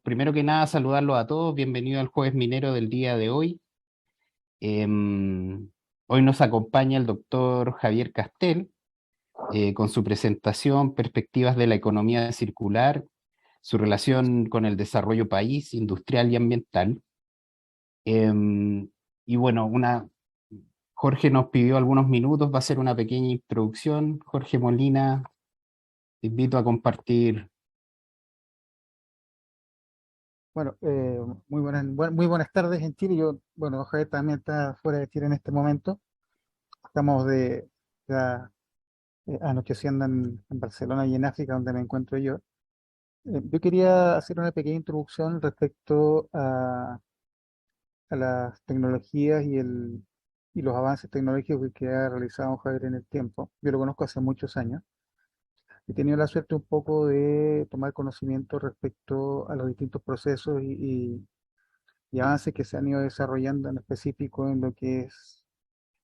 primero que nada, saludarlos a todos. Bienvenido al Jueves Minero del día de hoy. Em, Hoy nos acompaña el doctor Javier Castel con su presentación Perspectivas de la Economía Circular, su relación con el desarrollo país, industrial y ambiental. Em, y bueno, Jorge nos pidió algunos minutos, va a ser una pequeña introducción. Jorge Molina, te invito a compartir. Bueno, muy buenas tardes en Chile. Bueno, Javier también está fuera de Chile en este momento. Estamos ya, anocheciendo en Barcelona y en África, donde me encuentro yo. Yo quería hacer una pequeña introducción respecto a las tecnologías y los avances tecnológicos que ha realizado Javier en el tiempo. Yo lo conozco hace muchos años. He tenido la suerte un poco de tomar conocimiento respecto a los distintos procesos y avances que se han ido desarrollando en específico en lo que es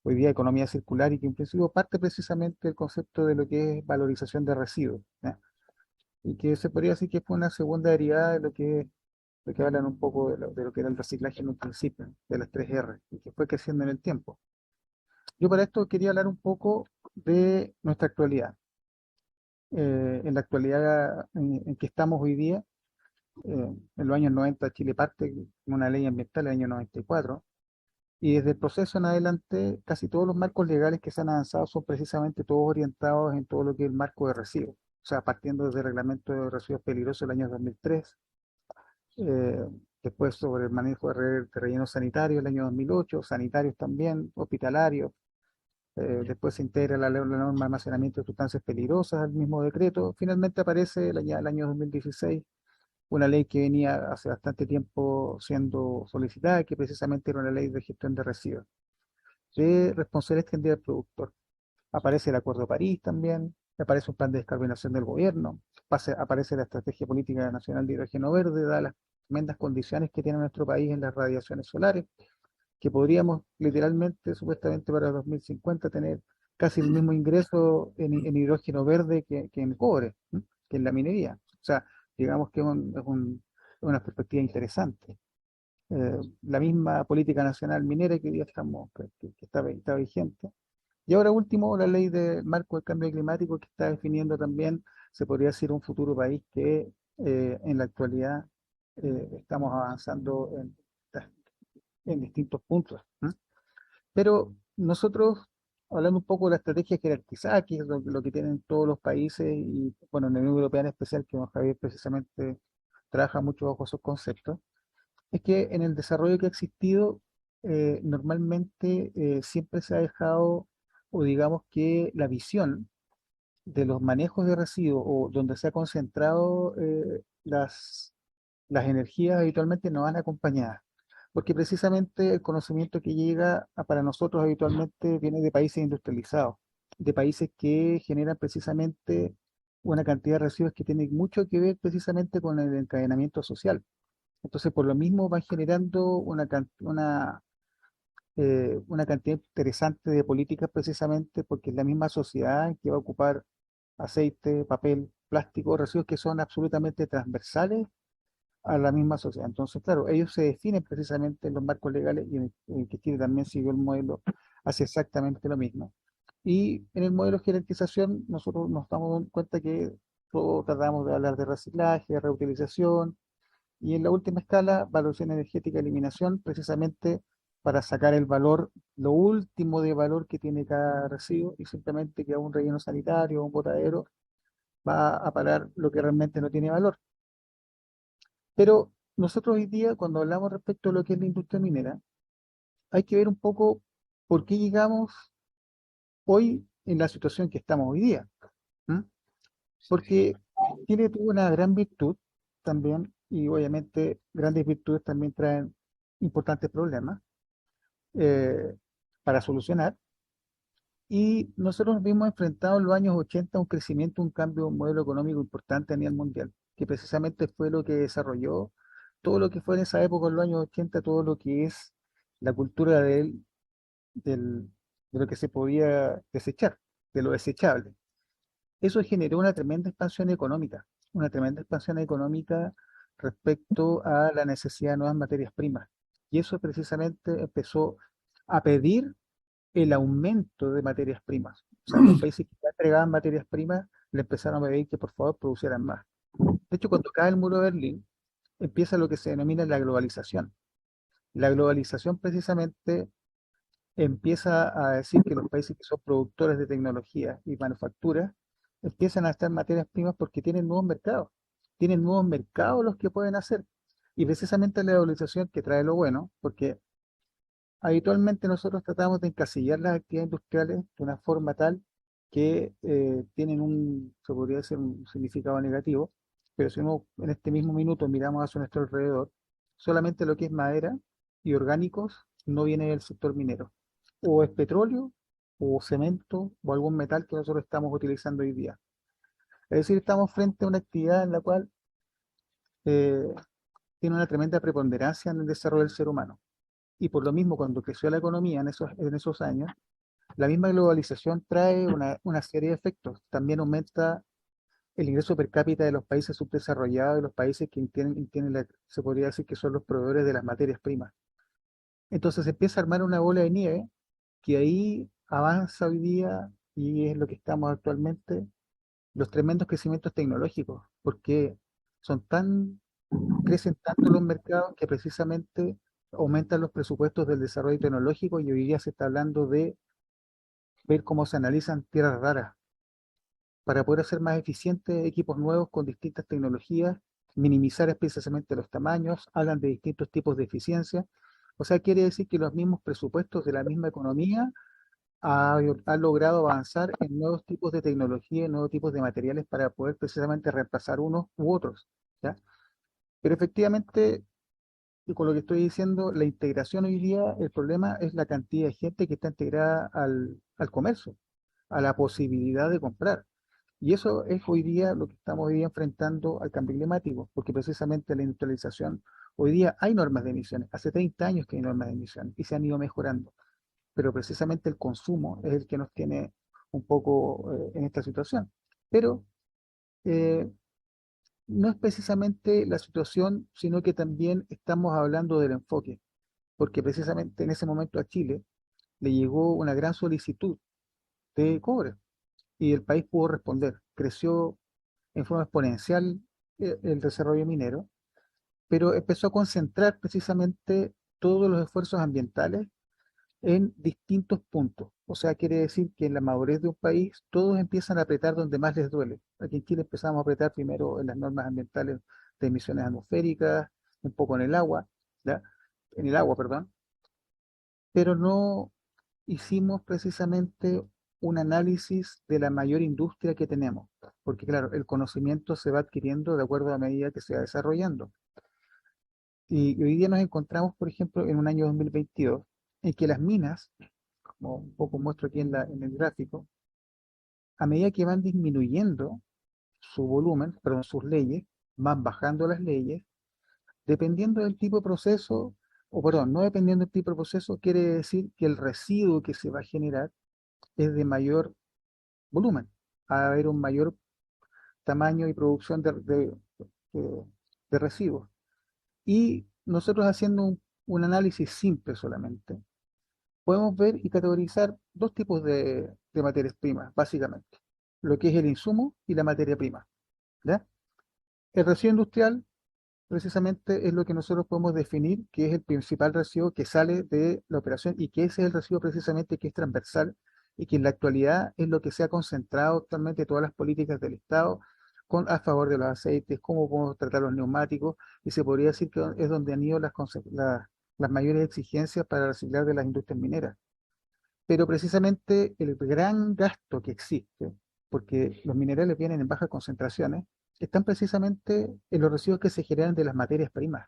hoy día economía circular y que en principio parte precisamente del concepto de lo que es valorización de residuos, ¿ya? Y que se podría decir que fue una segunda derivada de lo que hablan un poco de lo que era el reciclaje en un principio, de las 3R, y que fue creciendo en el tiempo. Yo para esto quería hablar un poco de nuestra actualidad. En la actualidad en que estamos hoy día, en los años 90 Chile parte con una ley ambiental en el año 94. Y desde el proceso en adelante, casi todos los marcos legales que se han avanzado son precisamente todos orientados en todo lo que es el marco de residuos. O sea, partiendo desde el reglamento de residuos peligrosos del año 2003, eh, después sobre el manejo de rellenos sanitarios el año 2008, sanitarios también, hospitalarios. Después se integra la norma de almacenamiento de sustancias peligrosas al mismo decreto. Finalmente aparece el año 2016 una ley que venía hace bastante tiempo siendo solicitada, que precisamente era una ley de gestión de residuos de responsabilidad extendida del productor. Aparece el Acuerdo de París también, aparece un plan de descarbonización del gobierno, aparece la Estrategia Política Nacional de Hidrógeno Verde, dadas las tremendas condiciones que tiene nuestro país en las radiaciones solares, que podríamos literalmente, supuestamente para 2050, tener casi el mismo ingreso en hidrógeno verde que en cobre, ¿m? Que en la minería. O sea, digamos que es una perspectiva interesante. La misma política nacional minera que hoy día que está vigente. Y ahora último, la ley del marco del cambio climático que está definiendo también, se podría decir, un futuro país que en la actualidad estamos avanzando en distintos puntos, ¿m? Pero nosotros, hablando un poco de la estrategia jerarquizada, que es lo que tienen todos los países, y bueno, en la Unión Europea en especial, que don Javier precisamente trabaja mucho bajo esos conceptos, es que en el desarrollo que ha existido, normalmente siempre se ha dejado, o digamos que la visión de los manejos de residuos, o donde se ha concentrado las energías habitualmente no van acompañadas, porque precisamente el conocimiento que llega para nosotros habitualmente viene de países industrializados, de países que generan precisamente una cantidad de residuos que tiene mucho que ver precisamente con el encadenamiento social. Entonces, por lo mismo van generando una cantidad interesante de políticas precisamente porque es la misma sociedad que va a ocupar aceite, papel, plástico, residuos que son absolutamente transversales a la misma sociedad. Entonces, claro, ellos se definen precisamente en los marcos legales y en que Chile también siguió el modelo, hace exactamente lo mismo. Y en el modelo de jerarquización nosotros nos damos cuenta que todo tratamos de hablar de reciclaje, reutilización, y en la última escala, valoración energética, eliminación, precisamente para sacar el valor, lo último de valor que tiene cada residuo, y simplemente que a un relleno sanitario o un botadero va a parar lo que realmente no tiene valor. Pero nosotros hoy día, cuando hablamos respecto a lo que es la industria minera, hay que ver un poco por qué llegamos hoy en la situación que estamos hoy día. ¿M? Porque Chile tuvo una gran virtud también, y obviamente grandes virtudes también traen importantes problemas eh, para solucionar. Y nosotros nos vimos enfrentados en los años 80 a un crecimiento, un cambio, un modelo económico importante a nivel mundial, que precisamente fue lo que desarrolló todo lo que fue en esa época, en los años 80, todo lo que es la cultura del- de lo que se podía desechar, de lo desechable. Eso generó una tremenda expansión económica respecto a la necesidad de nuevas materias primas. Y eso precisamente empezó a pedir el aumento de materias primas. O sea, los países que ya entregaban materias primas le empezaron a pedir que por favor producieran más. De hecho, cuando cae el muro de Berlín, empieza lo que se denomina la globalización. La globalización precisamente empieza a decir que los países que son productores de tecnología y manufactura empiezan a estar materias primas porque tienen nuevos mercados los que pueden hacer. Y precisamente la globalización que trae lo bueno, porque habitualmente nosotros tratamos de encasillar las actividades industriales de una forma tal que tienen se podría decir, un significado negativo, pero si uno en este mismo minuto miramos hacia nuestro alrededor, solamente lo que es madera y orgánicos no viene del sector minero. O es petróleo, o cemento, o algún metal que nosotros estamos utilizando hoy día. Es decir, estamos frente a una actividad en la cual eh, tiene una tremenda preponderancia en el desarrollo del ser humano. Y por lo mismo, cuando creció la economía en esos años, la misma globalización trae una serie de efectos. También aumenta el ingreso per cápita de los países subdesarrollados y los países que se podría decir que son los proveedores de las materias primas. Entonces se empieza a armar una bola de nieve que ahí avanza hoy día y es lo que estamos actualmente, los tremendos crecimientos tecnológicos, porque son crecen tanto los mercados que precisamente aumentan los presupuestos del desarrollo tecnológico y hoy día se está hablando de ver cómo se analizan tierras raras para poder hacer más eficientes equipos nuevos con distintas tecnologías, minimizar precisamente los tamaños, hablan de distintos tipos de eficiencia. O sea, quiere decir que los mismos presupuestos de la misma economía han logrado avanzar en nuevos tipos de tecnología, en nuevos tipos de materiales para poder precisamente reemplazar unos u otros, ¿ya? Pero efectivamente, y con lo que estoy diciendo, la integración hoy día, el problema es la cantidad de gente que está integrada al comercio, a la posibilidad de comprar. Y eso es hoy día lo que estamos hoy día enfrentando al cambio climático, porque precisamente la industrialización, hoy día hay normas de emisiones, hace 30 años que hay normas de emisiones y se han ido mejorando, pero precisamente el consumo es el que nos tiene un poco en esta situación. Pero eh, no es precisamente la situación, sino que también estamos hablando del enfoque, porque precisamente en ese momento a Chile le llegó una gran solicitud de cobre y el país pudo responder. Creció en forma exponencial el desarrollo minero, pero empezó a concentrar precisamente todos los esfuerzos ambientales en distintos puntos. O sea, quiere decir que en la madurez de un país todos empiezan a apretar donde más les duele. Aquí en Chile empezamos a apretar primero en las normas ambientales de emisiones atmosféricas, un poco en el agua, ¿ya? En el agua, perdón, pero no hicimos precisamente un análisis de la mayor industria que tenemos, porque claro, el conocimiento se va adquiriendo de acuerdo a medida que se va desarrollando. Y hoy día nos encontramos, por ejemplo, en un año 2022, en que las minas, como un poco muestro aquí en el gráfico, a medida que van disminuyendo su volumen, perdón, sus leyes, van bajando las leyes, dependiendo del tipo de proceso, o perdón, no dependiendo del tipo de proceso, quiere decir que el residuo que se va a generar es de mayor volumen, va a haber un mayor tamaño y producción de- de residuos. Y nosotros haciendo un análisis simple solamente, podemos ver y categorizar dos tipos de materias primas, básicamente, lo que es el insumo y la materia prima, ¿ya? El residuo industrial, precisamente, es lo que nosotros podemos definir que es el principal residuo que sale de la operación y que ese es el residuo precisamente que es transversal y que en la actualidad es lo que se ha concentrado actualmente todas las políticas del Estado a favor de los aceites, cómo podemos tratar los neumáticos, y se podría decir que es donde han ido las mayores exigencias para reciclar de las industrias mineras. Pero precisamente el gran gasto que existe, porque los minerales vienen en bajas concentraciones, están precisamente en los residuos que se generan de las materias primas,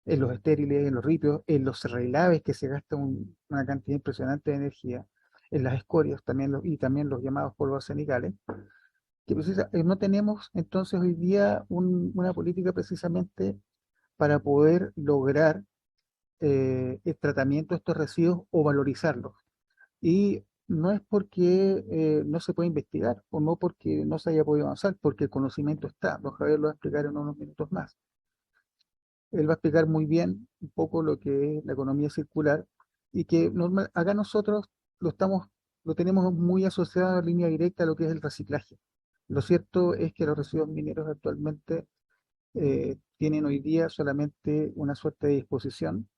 en los estériles, en los ripios, en los relaves que se gasta una cantidad impresionante de energía, en las escorias también y también los llamados polvos arsenicales, que no tenemos entonces hoy día una política precisamente para poder lograr el tratamiento de estos residuos o valorizarlos. Y no es porque no se puede investigar o no porque no se haya podido avanzar, porque el conocimiento está. Don Javier lo va a explicar en unos minutos más. Él va a explicar muy bien un poco lo que es la economía circular y que acá nosotros lo estamos, lo tenemos muy asociado en línea directa a lo que es el reciclaje. Lo cierto es que los residuos mineros actualmente tienen hoy día solamente una suerte de disposición.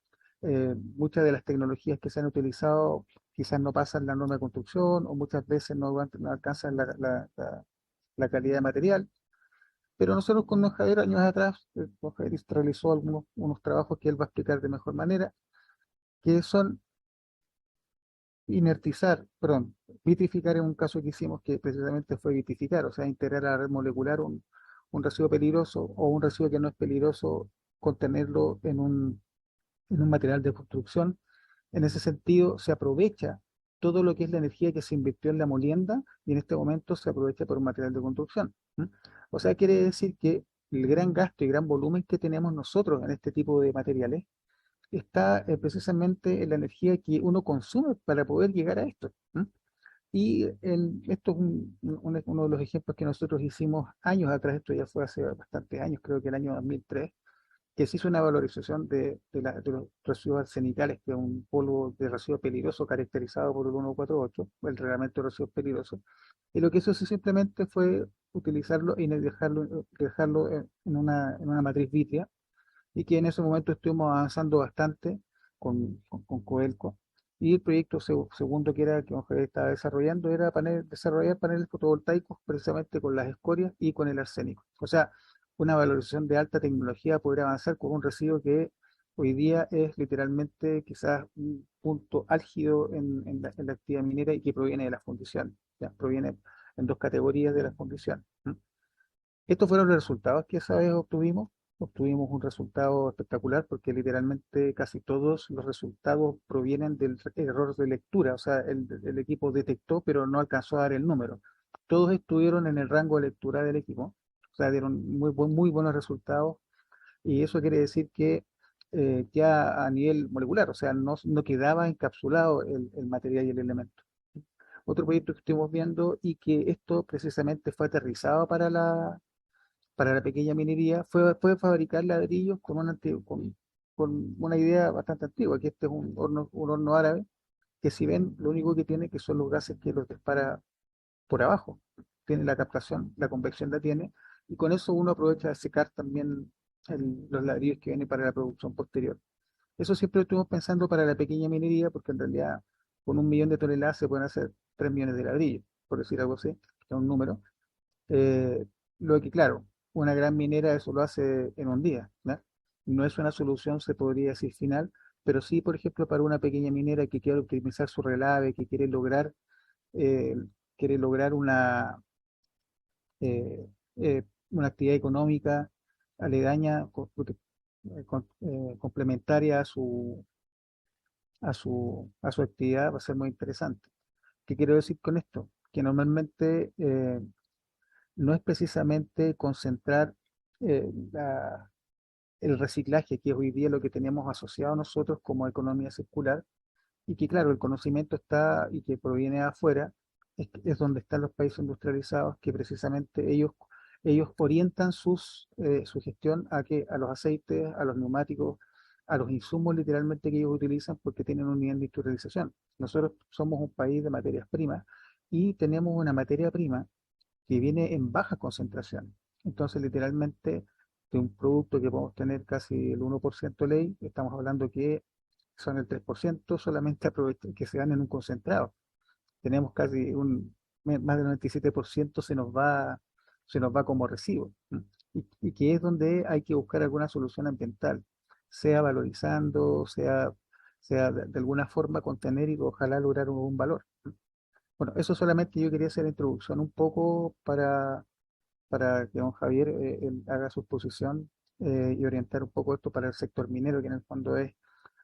Muchas de las tecnologías que se han utilizado quizás no pasan la norma de construcción o muchas veces no alcanzan la calidad de material. Pero nosotros con don Javier años atrás, don Javier realizó unos trabajos que él va a explicar de mejor manera, que son inertizar, perdón, vitrificar en un caso que hicimos que precisamente fue vitrificar, o sea, integrar a la red molecular un residuo peligroso o un residuo que no es peligroso, contenerlo en un material de construcción. En ese sentido, se aprovecha todo lo que es la energía que se invirtió en la molienda y en este momento se aprovecha por un material de construcción. ¿M? O sea, quiere decir que el gran gasto y gran volumen que tenemos nosotros en este tipo de materiales está precisamente en la energía que uno consume para poder llegar a esto. ¿M? Y esto es uno de los ejemplos que nosotros hicimos años atrás, esto ya fue hace bastantes años, creo que el año 2003, que se hizo una valorización de los residuos arsenicales, que es un polvo de residuo peligroso caracterizado por el 148, el reglamento de residuos peligrosos. Y lo que hizo simplemente fue utilizarlo y dejarlo en una matriz vitria, y que en ese momento estuvimos avanzando bastante con Codelco. Y el proyecto segundo que era que Javier estaba desarrollando era desarrollar paneles fotovoltaicos precisamente con las escorias y con el arsénico. O sea, una valorización de alta tecnología poder avanzar con un residuo que hoy día es literalmente quizás un punto álgido en la actividad minera y que proviene de las fundiciones. Ya, proviene en dos categorías de las fundiciones. Estos fueron los resultados que esa vez obtuvimos. Obtuvimos un resultado espectacular porque literalmente casi todos los resultados provienen del error de lectura. O sea, el equipo detectó, pero no alcanzó a dar el número. Todos estuvieron en el rango de lectura del equipo. O sea, dieron muy buenos resultados. Y eso quiere decir que ya a nivel molecular, o sea, no quedaba encapsulado el material y el elemento. Otro proyecto que estuvimos viendo y que esto precisamente fue aterrizado para la pequeña minería fue fabricar ladrillos con una idea bastante antigua, que este es un horno árabe, que si ven, lo único que tiene que son los gases que los dispara por abajo. Tiene la captación, la convección la tiene, y con eso uno aprovecha de secar también los ladrillos que vienen para la producción posterior. Eso siempre lo estuvimos pensando para la pequeña minería, porque en realidad con 1 millón de toneladas se pueden hacer 3 millones de ladrillos, por decir algo así, que es un número. Eh, lo que, claro, una gran minera eso lo hace en un día, ¿no? No es una solución, se podría decir final, pero sí, por ejemplo, para una pequeña minera que quiere optimizar su relave, que eh, quiere lograr eh, una actividad económica aledaña, complementaria a su actividad, va a ser muy interesante. ¿Qué quiero decir con esto? Que normalmente no es precisamente concentrar el reciclaje, que es hoy día lo que tenemos asociado nosotros como economía circular, y que claro, el conocimiento está y que proviene de afuera, es donde están los países industrializados, que precisamente ellos orientan su gestión a los aceites, a los neumáticos, a los insumos literalmente que ellos utilizan porque tienen un nivel de industrialización. Nosotros somos un país de materias primas y tenemos una materia prima que viene en baja concentración. Entonces, literalmente, de un producto que podemos tener casi el 1% ley, estamos hablando que son el 3% solamente que se dan en un concentrado. Tenemos casi más del 97% se nos va como residuo. Y que es donde hay que buscar alguna solución ambiental, sea valorizando, sea de alguna forma contener y ojalá lograr un valor. Bueno, eso solamente yo quería hacer la introducción un poco para que don Javier él haga su exposición y orientar un poco esto para el sector minero, que en el fondo es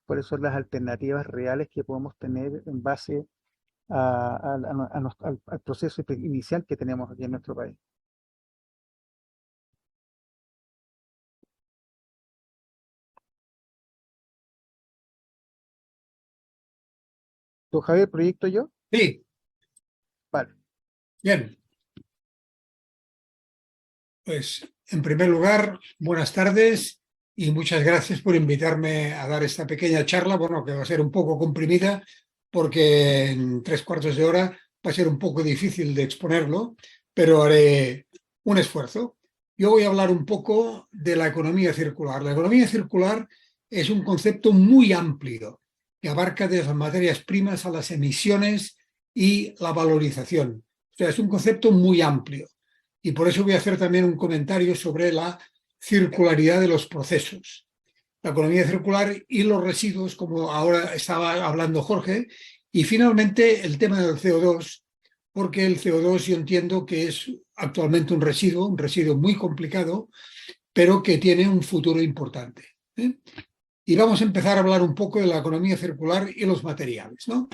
cuáles son las alternativas reales que podemos tener en base al proceso inicial que tenemos aquí en nuestro país. Don Javier, proyecto yo. Sí, Vale. Bien. Pues, en primer lugar, buenas tardes y muchas gracias por invitarme a dar esta pequeña charla, bueno, que va a ser un poco comprimida porque en 3/4 de hora va a ser un poco difícil de exponerlo, pero haré un esfuerzo. Yo voy a hablar un poco de la economía circular. La economía circular es un concepto muy amplio que abarca desde las materias primas a las emisiones y la valorización. O sea, es un concepto muy amplio. Y por eso voy a hacer también un comentario sobre la circularidad de los procesos. La economía circular y los residuos, como ahora estaba hablando Jorge, y finalmente el tema del CO2, porque el CO2 yo entiendo que es actualmente un residuo muy complicado, pero que tiene un futuro importante. Y vamos a empezar a hablar un poco de la economía circular y los materiales, ¿no? O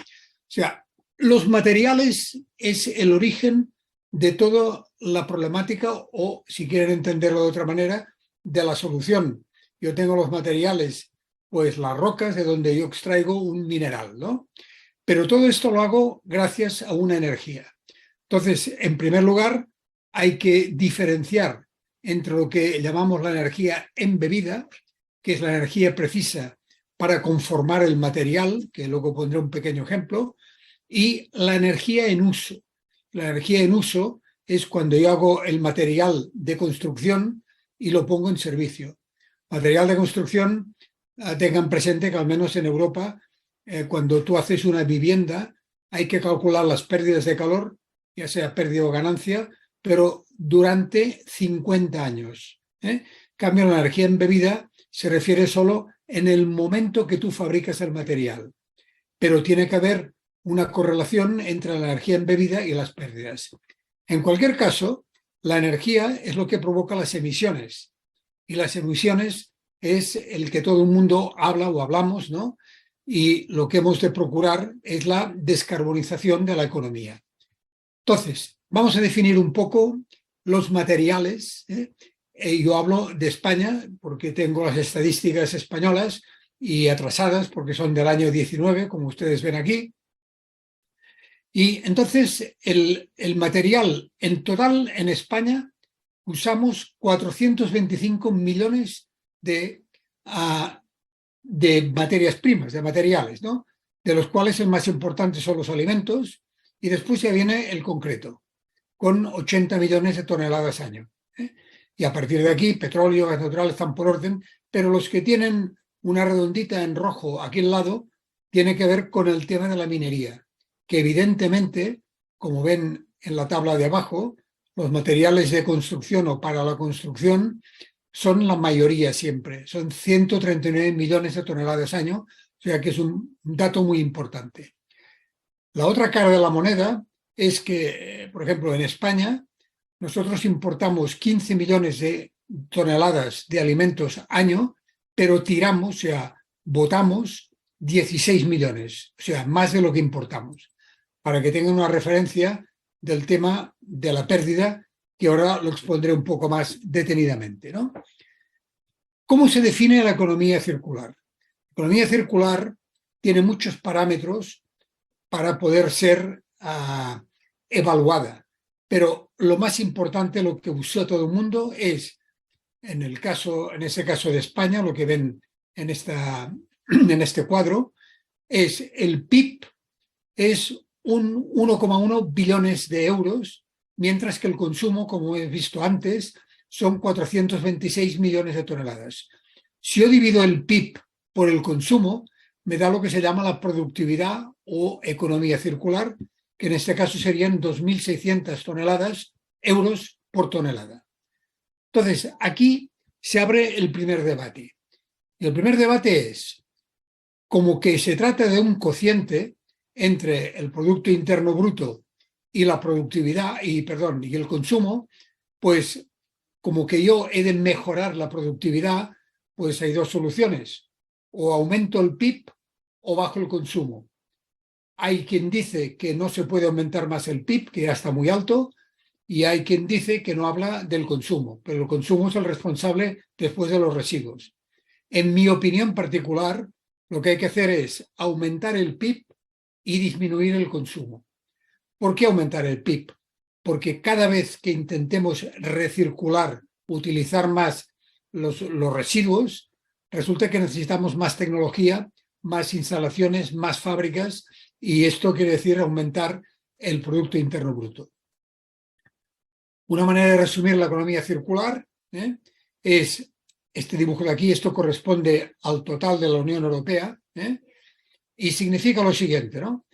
sea, los materiales es el origen de toda la problemática o, si quieren entenderlo de otra manera, de la solución. Yo tengo los materiales, pues las rocas de donde yo extraigo un mineral, ¿no? Pero todo esto lo hago gracias a una energía. Entonces, en primer lugar, hay que diferenciar entre lo que llamamos la energía embebida, que es la energía precisa para conformar el material, que luego pondré un pequeño ejemplo, y la energía en uso. La energía en uso es cuando yo hago el material de construcción y lo pongo en servicio. Material de construcción, tengan presente que al menos en Europa, cuando tú haces una vivienda, hay que calcular las pérdidas de calor, ya sea pérdida o ganancia, pero durante 50 años. En cambio, la energía embebida se refiere solo en el momento que tú fabricas el material, pero tiene que haber una correlación entre la energía embebida y las pérdidas. En cualquier caso, la energía es lo que provoca las emisiones, y las emisiones es el que todo el mundo habla o hablamos, ¿no? Y lo que hemos de procurar es la descarbonización de la economía. Entonces, vamos a definir un poco los materiales. Yo hablo de España porque tengo las estadísticas españolas y atrasadas porque son del año 19, como ustedes ven aquí. Y entonces el material en total en España usamos 425 millones de materias primas, de materiales, ¿no? De los cuales el más importante son los alimentos y después ya viene el concreto, con 80 millones de toneladas año. Y a partir de aquí, petróleo, gas natural están por orden, pero los que tienen una redondita en rojo aquí al lado tiene que ver con el tema de la minería, que evidentemente, como ven en la tabla de abajo, los materiales de construcción o para la construcción son la mayoría siempre, son 139 millones de toneladas año, o sea que es un dato muy importante. La otra cara de la moneda es que, por ejemplo, en España, nosotros importamos 15 millones de toneladas de alimentos año, pero tiramos, o sea, botamos 16 millones, o sea, más de lo que importamos, para que tengan una referencia del tema de la pérdida, que ahora lo expondré un poco más detenidamente, ¿no? ¿Cómo se define la economía circular? La economía circular tiene muchos parámetros para poder ser evaluada, pero lo más importante, lo que usa todo el mundo es, en ese caso de España, lo que ven en este cuadro, es el PIB, es un 1,1 billones de euros, mientras que el consumo, como he visto antes, son 426 millones de toneladas. Si yo divido el PIB por el consumo, me da lo que se llama la productividad o economía circular, que en este caso serían 2.600 euros por tonelada. Entonces, aquí se abre el primer debate. Y el primer debate es, como que se trata de un cociente entre el Producto Interno Bruto y la productividad, y el consumo, pues como que yo he de mejorar la productividad, pues hay dos soluciones. O aumento el PIB o bajo el consumo. Hay quien dice que no se puede aumentar más el PIB, que ya está muy alto, y hay quien dice que no habla del consumo, pero el consumo es el responsable después de los residuos. En mi opinión particular, lo que hay que hacer es aumentar el PIB y disminuir el consumo. ¿Por qué aumentar el PIB? Porque cada vez que intentemos recircular, utilizar más los residuos, resulta que necesitamos más tecnología, más instalaciones, más fábricas, y esto quiere decir aumentar el Producto Interno Bruto. Una manera de resumir la economía circular es este dibujo de aquí. Esto corresponde al total de la Unión Europea y significa lo siguiente, ¿no?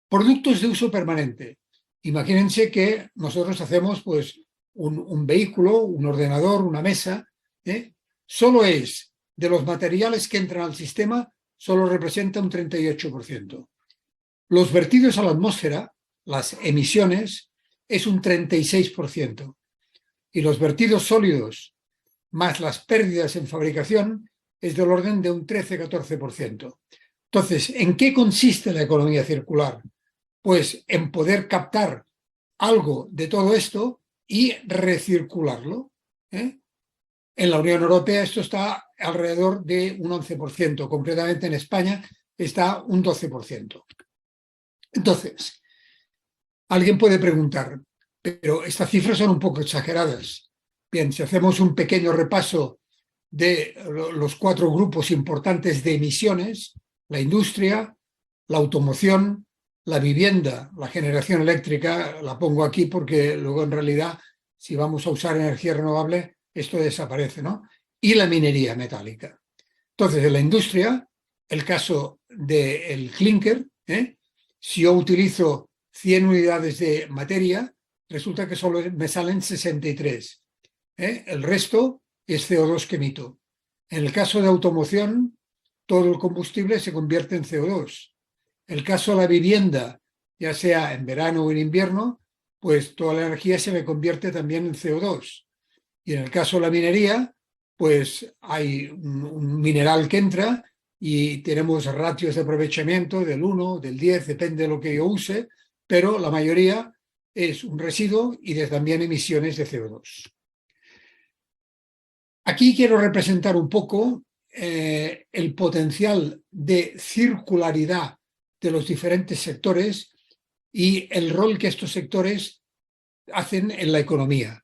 Productos de uso permanente. Imagínense que nosotros hacemos pues un vehículo, un ordenador, una mesa. Solo es de los materiales que entran al sistema, solo representa un 38%. Los vertidos a la atmósfera, las emisiones, es un 36%. Y los vertidos sólidos más las pérdidas en fabricación es del orden de un 13-14%. Entonces, ¿en qué consiste la economía circular? Pues en poder captar algo de todo esto y recircularlo. En la Unión Europea esto está alrededor de un 11%, concretamente en España está un 12%. Entonces, alguien puede preguntar, pero estas cifras son un poco exageradas. Bien, si hacemos un pequeño repaso de los 4 grupos importantes de emisiones, la industria, la automoción, la vivienda, la generación eléctrica, la pongo aquí porque luego en realidad si vamos a usar energía renovable esto desaparece, ¿no? Y la minería metálica. Entonces, en la industria, el caso del clinker, si yo utilizo 100 unidades de materia, resulta que solo me salen 63. El resto es CO2 que emito. En el caso de automoción, todo el combustible se convierte en CO2. El caso de la vivienda, ya sea en verano o en invierno, pues toda la energía se me convierte también en CO2. Y en el caso de la minería, pues hay un mineral que entra y tenemos ratios de aprovechamiento del 1, del 10, depende de lo que yo use, pero la mayoría es un residuo y también emisiones de CO2. Aquí quiero representar un poco el potencial de circularidad de los diferentes sectores y el rol que estos sectores hacen en la economía.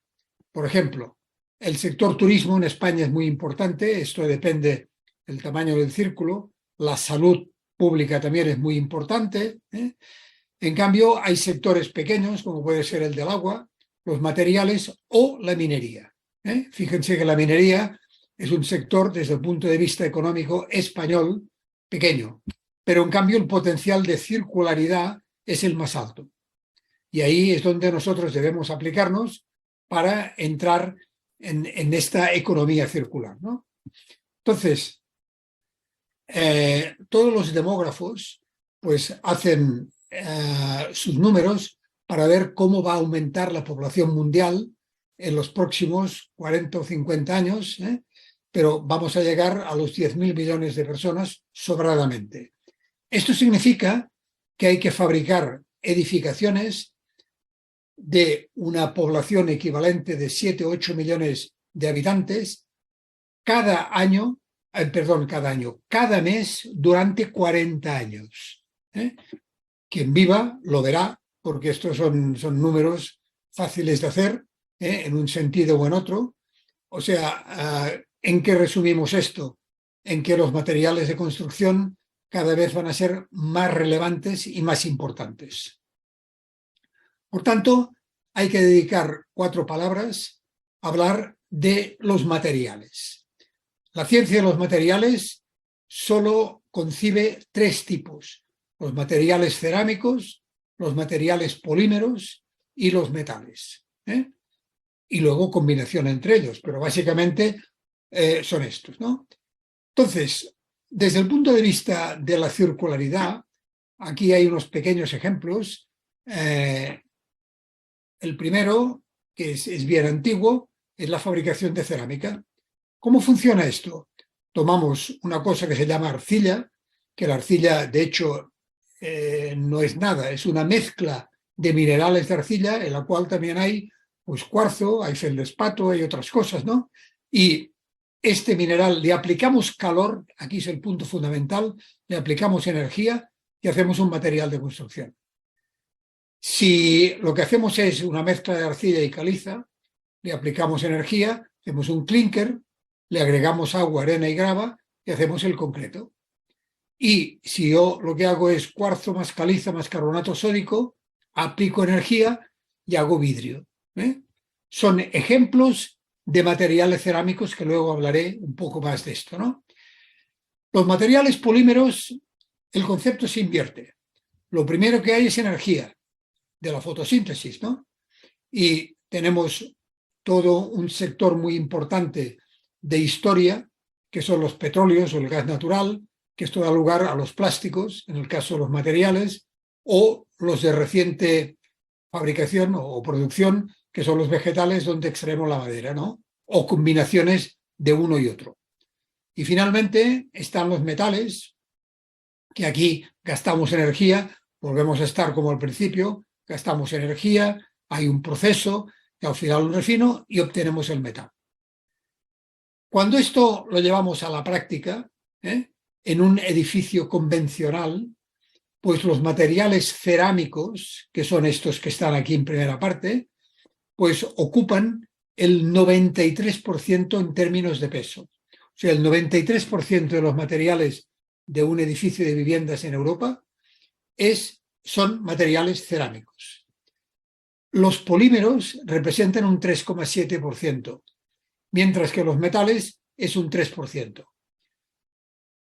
Por ejemplo, el sector turismo en España es muy importante, esto depende del tamaño del círculo, la salud pública también es muy importante. En cambio, hay sectores pequeños, como puede ser el del agua, los materiales o la minería. Fíjense que la minería es un sector, desde el punto de vista económico español, pequeño, pero en cambio el potencial de circularidad es el más alto. Y ahí es donde nosotros debemos aplicarnos para entrar en esta economía circular, ¿no? Entonces, todos los demógrafos pues hacen sus números para ver cómo va a aumentar la población mundial en los próximos 40 o 50 años, pero vamos a llegar a los 10.000 millones de personas sobradamente. Esto significa que hay que fabricar edificaciones de una población equivalente de 7 o 8 millones de habitantes cada mes durante 40 años. Quien viva lo verá, porque estos son números fáciles de hacer, en un sentido o en otro. O sea, ¿en qué resumimos esto? En que los materiales de construcción cada vez van a ser más relevantes y más importantes. Por tanto, hay que dedicar 4 palabras a hablar de los materiales. La ciencia de los materiales solo concibe 3 tipos: los materiales cerámicos, los materiales polímeros y los metales. Y luego combinación entre ellos, pero básicamente son estos, ¿no? Entonces, desde el punto de vista de la circularidad, aquí hay unos pequeños ejemplos. El primero, que es bien antiguo, es la fabricación de cerámica. ¿Cómo funciona esto? Tomamos una cosa que se llama arcilla, que la arcilla, de hecho, no es nada, es una mezcla de minerales de arcilla, en la cual también hay pues cuarzo, hay feldespato, hay otras cosas, ¿no? Y este mineral le aplicamos calor, aquí es el punto fundamental, le aplicamos energía y hacemos un material de construcción. Si lo que hacemos es una mezcla de arcilla y caliza, le aplicamos energía, hacemos un clinker, le agregamos agua, arena y grava y hacemos el concreto. Y si yo lo que hago es cuarzo más caliza más carbonato sódico, aplico energía y hago vidrio. Son ejemplos de materiales cerámicos que luego hablaré un poco más de esto, ¿no? Los materiales polímeros, el concepto se invierte. Lo primero que hay es energía de la fotosíntesis, ¿no? Y tenemos todo un sector muy importante de historia, que son los petróleos o el gas natural, que esto da lugar a los plásticos, en el caso de los materiales, o los de reciente fabricación o producción, que son los vegetales donde extraemos la madera, ¿no? O combinaciones de uno y otro. Y finalmente están los metales, que aquí gastamos energía, volvemos a estar como al principio, gastamos energía, hay un proceso, y al final lo refino y obtenemos el metal. Cuando esto lo llevamos a la práctica, en un edificio convencional, pues los materiales cerámicos, que son estos que están aquí en primera parte, pues ocupan el 93% en términos de peso. O sea, el 93% de los materiales de un edificio de viviendas en Europa son materiales cerámicos. Los polímeros representan un 3,7%, mientras que los metales es un 3%.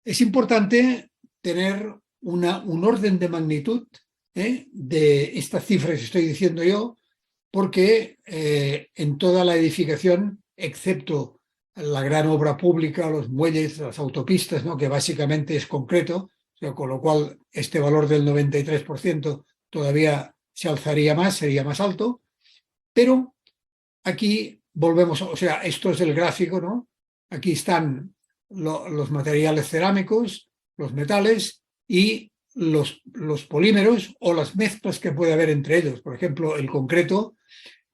Es importante tener un orden de magnitud de estas cifras que estoy diciendo yo, porque en toda la edificación, excepto la gran obra pública, los muelles, las autopistas, ¿no?, que básicamente es concreto, o sea, con lo cual este valor del 93% todavía se alzaría más, sería más alto, pero aquí volvemos, o sea, esto es el gráfico, ¿no? Aquí están los materiales cerámicos, los metales y los polímeros o las mezclas que puede haber entre ellos. Por ejemplo, el concreto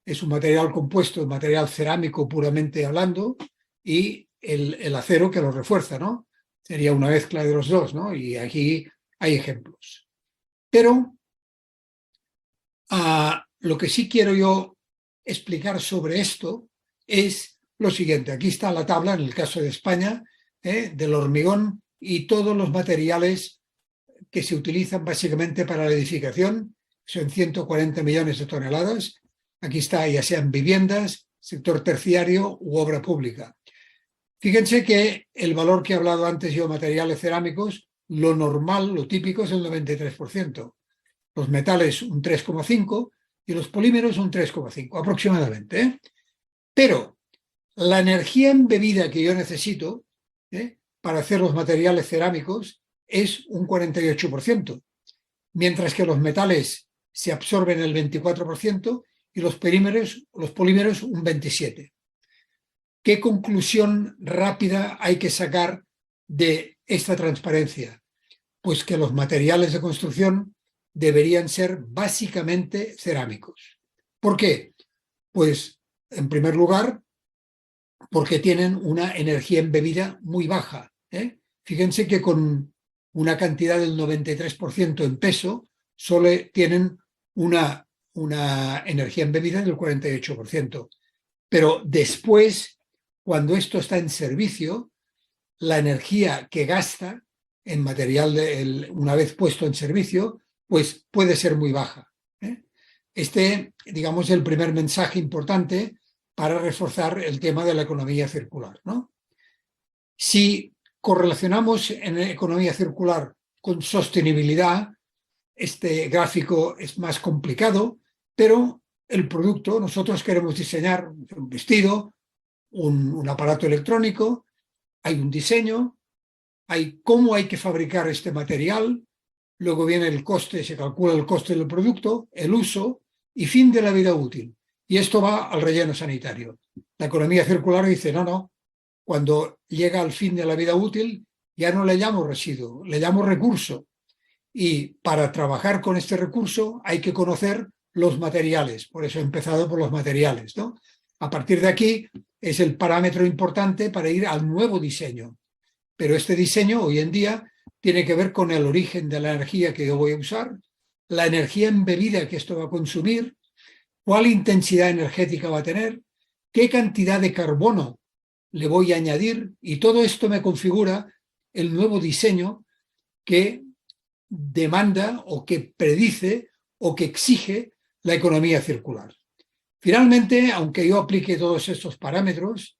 es un material compuesto, un material cerámico puramente hablando, y el acero que lo refuerza, ¿no? Sería una mezcla de los dos, ¿no? Y aquí hay ejemplos. Pero lo que sí quiero yo explicar sobre esto es lo siguiente. Aquí está la tabla, en el caso de España, del hormigón y todos los materiales que se utilizan básicamente para la edificación. Son 140 millones de toneladas. Aquí está, ya sean viviendas, sector terciario u obra pública. Fíjense que el valor que he hablado antes yo, materiales cerámicos, lo normal, lo típico es el 93%. Los metales un 3,5% y los polímeros un 3,5% aproximadamente. Pero la energía embebida que yo necesito para hacer los materiales cerámicos es un 48%, mientras que los metales se absorben el 24% y los polímeros un 27%. ¿Qué conclusión rápida hay que sacar de esta transparencia? Pues que los materiales de construcción deberían ser básicamente cerámicos. ¿Por qué? Pues, en primer lugar, porque tienen una energía embebida muy baja. Fíjense que con una cantidad del 93% en peso, solo tienen una energía embebida del 48%. Pero después, cuando esto está en servicio, la energía que gasta en material, una vez puesto en servicio, pues puede ser muy baja. Este, digamos, es el primer mensaje importante para reforzar el tema de la economía circular, ¿no? Si correlacionamos en economía circular con sostenibilidad, este gráfico es más complicado, pero el producto, nosotros queremos diseñar un vestido, un aparato electrónico, hay un diseño, hay cómo hay que fabricar este material, luego viene el coste, se calcula el coste del producto, el uso y fin de la vida útil. Y esto va al relleno sanitario. La economía circular dice, no, cuando llega al fin de la vida útil ya no le llamo residuo, le llamo recurso. Y para trabajar con este recurso hay que conocer los materiales. Por eso he empezado por los materiales, ¿no? A partir de aquí es el parámetro importante para ir al nuevo diseño. Pero este diseño hoy en día tiene que ver con el origen de la energía que yo voy a usar, la energía embebida que esto va a consumir, cuál intensidad energética va a tener, qué cantidad de carbono le voy a añadir, y todo esto me configura el nuevo diseño que demanda o que predice o que exige la economía circular. Finalmente, aunque yo aplique todos estos parámetros,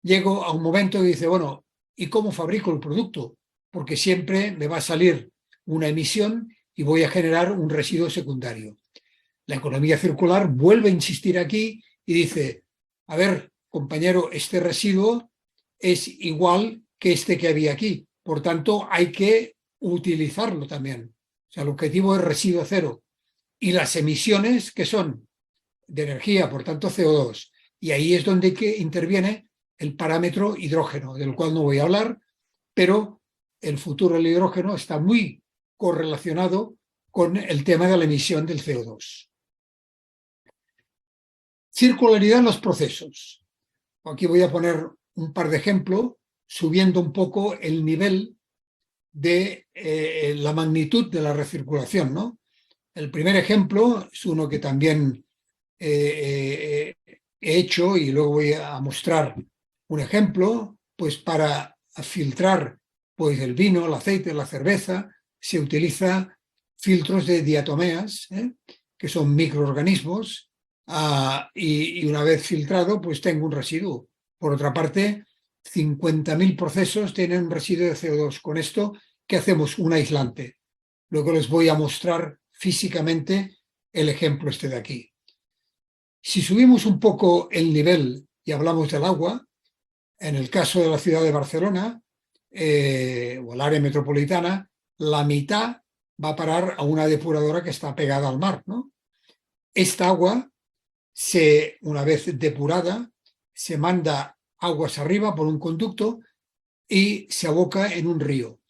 llego a un momento que dice, bueno, ¿y cómo fabrico el producto? Porque siempre me va a salir una emisión y voy a generar un residuo secundario. La economía circular vuelve a insistir aquí y dice, a ver, compañero, este residuo es igual que este que había aquí. Por tanto, hay que utilizarlo también. O sea, el objetivo es residuo cero. Y las emisiones, que son de energía, por tanto CO2. Y ahí es donde interviene el parámetro hidrógeno, del cual no voy a hablar, pero el futuro del hidrógeno está muy correlacionado con el tema de la emisión del CO2. Circularidad en los procesos. Aquí voy a poner un par de ejemplos, subiendo un poco el nivel de la magnitud de la recirculación, ¿no? El primer ejemplo es uno que también he hecho y luego voy a mostrar un ejemplo, pues para filtrar pues el vino, el aceite, la cerveza, se utiliza filtros de diatomeas, que son microorganismos, y una vez filtrado, pues tengo un residuo. Por otra parte, 50.000 procesos tienen un residuo de CO2. Con esto, ¿qué hacemos? Un aislante. Luego les voy a mostrar físicamente el ejemplo este de aquí. Si subimos un poco el nivel y hablamos del agua, en el caso de la ciudad de Barcelona o el área metropolitana, la mitad va a parar a una depuradora que está pegada al mar, ¿no? Esta agua, una vez depurada, se manda aguas arriba por un conducto y se aboca en un río.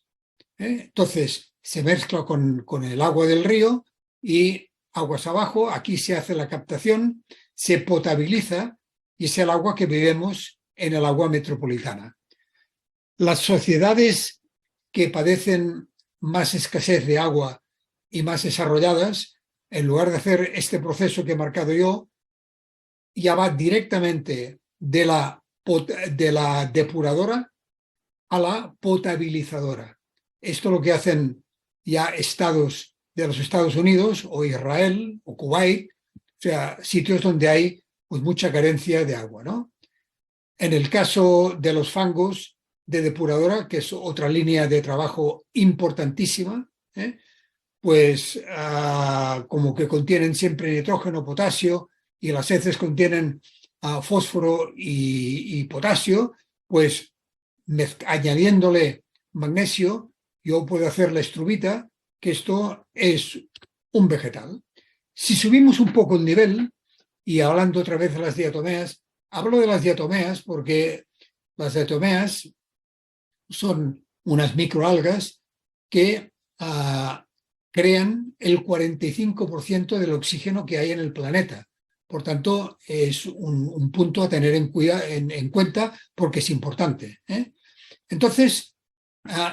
Entonces, se mezcla con el agua del río y aguas abajo, aquí se hace la captación, se potabiliza y es el agua que bebemos en el agua metropolitana. Las sociedades que padecen más escasez de agua y más desarrolladas, en lugar de hacer este proceso que he marcado yo, ya va directamente de la depuradora a la potabilizadora. Esto es lo que hacen ya estados de los Estados Unidos o Israel o Kuwait, o sea, sitios donde hay pues mucha carencia de agua, ¿no? En el caso de los fangos de depuradora, que es otra línea de trabajo importantísima, pues como que contienen siempre nitrógeno, potasio, y las heces contienen fósforo y potasio, pues añadiéndole magnesio, yo puedo hacer la estrubita, que esto es un vegetal. Si subimos un poco el nivel, y hablando otra vez de las diatomeas, hablo de las diatomeas porque las diatomeas son unas microalgas que crean el 45% del oxígeno que hay en el planeta. Por tanto, es un punto a tener en cuenta porque es importante. Entonces,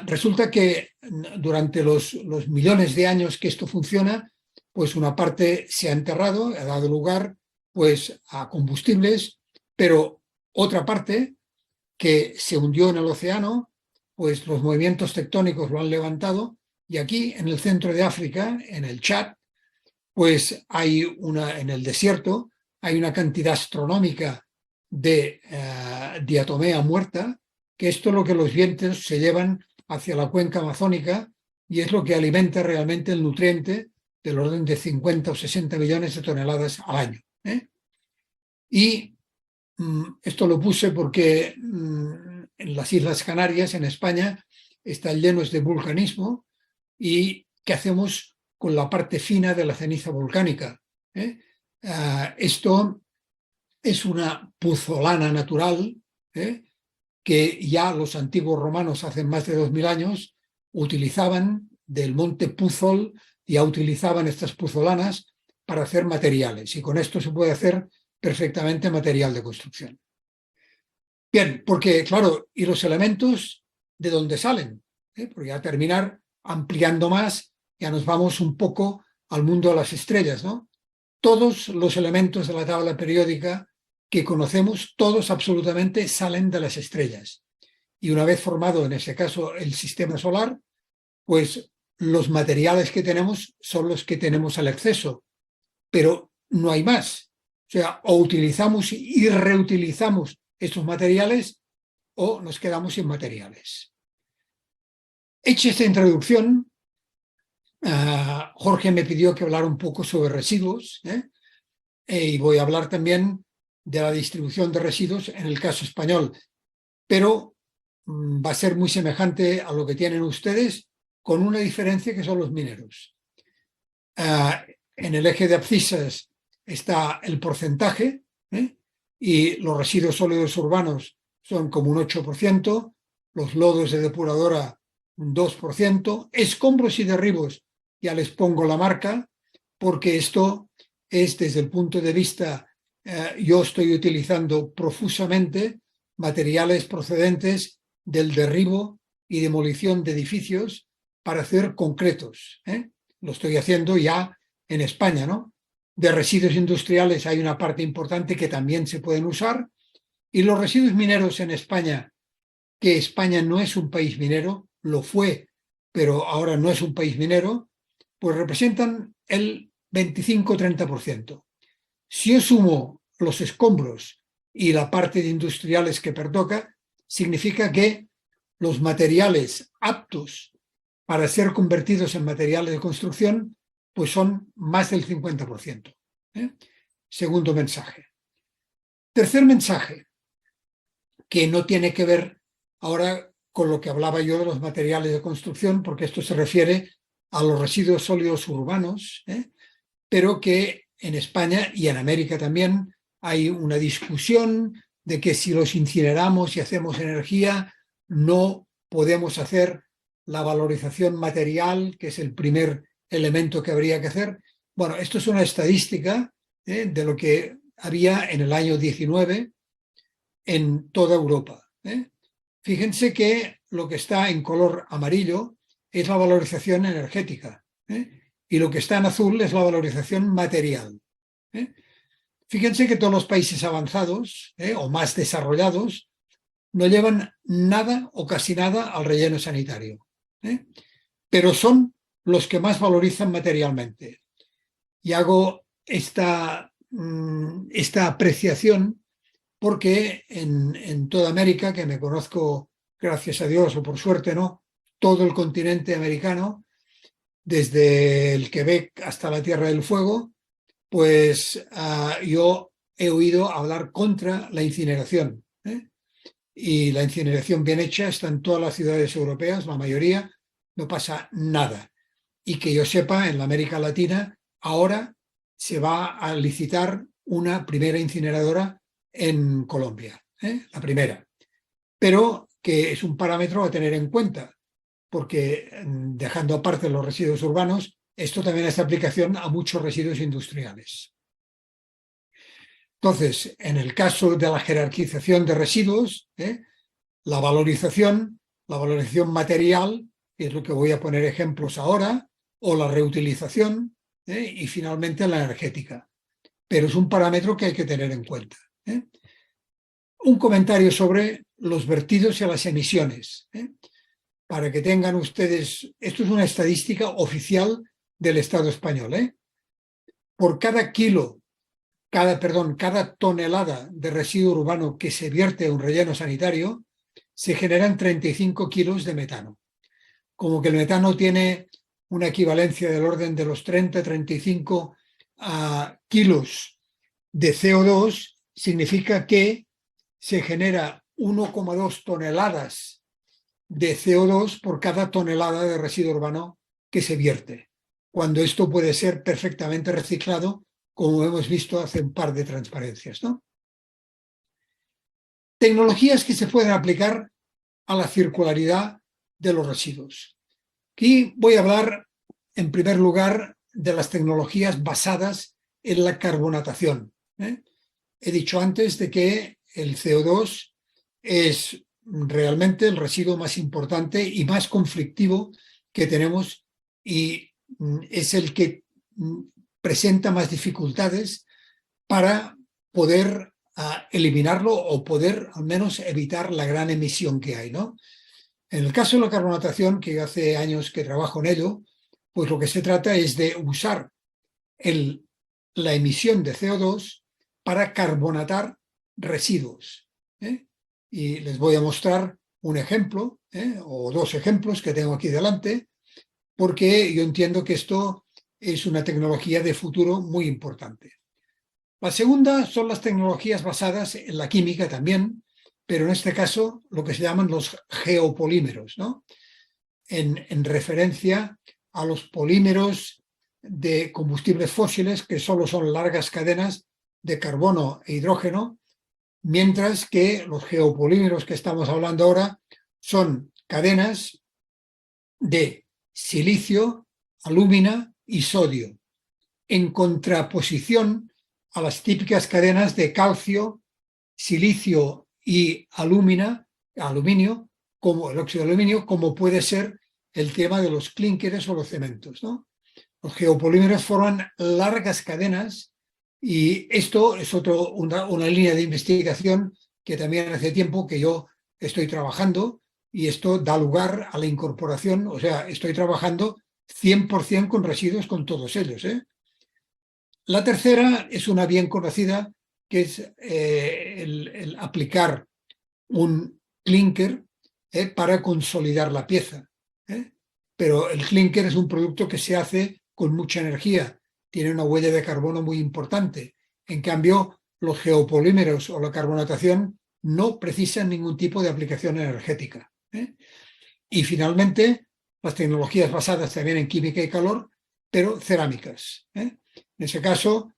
resulta que durante los millones de años que esto funciona, pues una parte se ha enterrado, ha dado lugar pues a combustibles, pero otra parte que se hundió en el océano, pues los movimientos tectónicos lo han levantado, y aquí en el centro de África, en el Chad, pues en el desierto hay una cantidad astronómica de diatomea muerta, que esto es lo que los vientos se llevan hacia la cuenca amazónica y es lo que alimenta realmente el nutriente del orden de 50 o 60 millones de toneladas al año. Y esto lo puse porque en las Islas Canarias, en España, están llenos de vulcanismo. ¿Y qué hacemos con la parte fina de la ceniza volcánica? Esto es una puzolana natural que ya los antiguos romanos hace más de 2000 años utilizaban del monte Puzol, ya utilizaban estas puzolanas para hacer materiales y con esto se puede hacer perfectamente material de construcción. Bien, porque claro, ¿y los elementos de dónde salen? Porque a terminar ampliando más, ya nos vamos un poco al mundo de las estrellas, ¿no? Todos los elementos de la tabla periódica que conocemos, todos absolutamente salen de las estrellas. Y una vez formado, en este caso, el sistema solar, pues los materiales que tenemos son los que tenemos al exceso, pero no hay más. O sea, o utilizamos y reutilizamos estos materiales o nos quedamos sin materiales. Hecha esta introducción, Jorge me pidió que hablara un poco sobre residuos, y voy a hablar también de la distribución de residuos en el caso español, pero va a ser muy semejante a lo que tienen ustedes, con una diferencia que son los mineros. En el eje de abscisas está el porcentaje, y los residuos sólidos urbanos son como un 8%, los lodos de depuradora un 2%, escombros y derribos, ya les pongo la marca, porque esto es desde el punto de vista, yo estoy utilizando profusamente materiales procedentes del derribo y demolición de edificios para hacer concretos. Lo estoy haciendo ya en España, ¿no? De residuos industriales hay una parte importante que también se pueden usar, y los residuos mineros en España, que España no es un país minero, lo fue, pero ahora no es un país minero, pues representan el 25-30%. Si yo sumo los escombros y la parte de industriales que pertoca, significa que los materiales aptos para ser convertidos en materiales de construcción, pues son más del 50%. Segundo mensaje. Tercer mensaje, que no tiene que ver ahora con lo que hablaba yo de los materiales de construcción, porque esto se refiere a los residuos sólidos urbanos, pero que en España y en América también hay una discusión de que si los incineramos y hacemos energía, no podemos hacer la valorización material, que es el primer elemento que habría que hacer. Bueno, esto es una estadística de lo que había en el año 19 en toda Europa. Fíjense que lo que está en color amarillo es la valorización energética, y lo que está en azul es la valorización material. Fíjense que todos los países avanzados o más desarrollados no llevan nada o casi nada al relleno sanitario, pero son los que más valorizan materialmente. Y hago esta apreciación porque en toda América, que me conozco, gracias a Dios o por suerte, ¿no?, todo el continente americano, desde el Quebec hasta la Tierra del Fuego, pues yo he oído hablar contra la incineración. Y la incineración bien hecha está en todas las ciudades europeas, la mayoría, no pasa nada. Y que yo sepa, en la América Latina, ahora se va a licitar una primera incineradora en Colombia, la primera. Pero que es un parámetro a tener en cuenta, porque dejando aparte los residuos urbanos, esto también hace aplicación a muchos residuos industriales. Entonces, en el caso de la jerarquización de residuos, la valorización material, que es lo que voy a poner ejemplos ahora, o la reutilización, y finalmente la energética. Pero es un parámetro que hay que tener en cuenta. Un comentario sobre los vertidos y las emisiones. Para que tengan ustedes, esto es una estadística oficial del Estado español. Por cada tonelada de residuo urbano que se vierte a un relleno sanitario, se generan 35 kilos de metano. Como que el metano tiene una equivalencia del orden de los 30-35 kilos de CO2, significa que se genera 1,2 toneladas de CO2 por cada tonelada de residuo urbano que se vierte, cuando esto puede ser perfectamente reciclado, como hemos visto hace un par de transparencias, ¿no? Tecnologías que se pueden aplicar a la circularidad de los residuos. Aquí voy a hablar, en primer lugar, de las tecnologías basadas en la carbonatación. He dicho antes de que el CO2 es realmente el residuo más importante y más conflictivo que tenemos, y es el que presenta más dificultades para poder eliminarlo o poder al menos evitar la gran emisión que hay, ¿no? En el caso de la carbonatación, que hace años que trabajo en ello, pues lo que se trata es de usar la emisión de CO2 para carbonatar residuos, ¿eh? Y les voy a mostrar un ejemplo, o dos ejemplos que tengo aquí delante, porque yo entiendo que esto es una tecnología de futuro muy importante. La segunda son las tecnologías basadas en la química también, pero en este caso lo que se llaman los geopolímeros, ¿no? En referencia a los polímeros de combustibles fósiles, que solo son largas cadenas de carbono e hidrógeno, mientras que los geopolímeros que estamos hablando ahora son cadenas de silicio, alúmina y sodio, en contraposición a las típicas cadenas de calcio, silicio y aluminio, como el óxido de aluminio, como puede ser el tema de los clínkeres o los cementos, ¿no? Los geopolímeros forman largas cadenas y esto es una línea de investigación que también hace tiempo que yo estoy trabajando, y esto da lugar a la incorporación, o sea, estoy trabajando 100% con residuos, con todos ellos, ¿eh? La tercera es una bien conocida, que es el aplicar un clínker para consolidar la pieza, ¿eh? Pero el clínker es un producto que se hace con mucha energía, tiene una huella de carbono muy importante. En cambio, los geopolímeros o la carbonatación no precisan ningún tipo de aplicación energética, ¿eh? Y finalmente, las tecnologías basadas también en química y calor, pero cerámicas, ¿eh? En ese caso,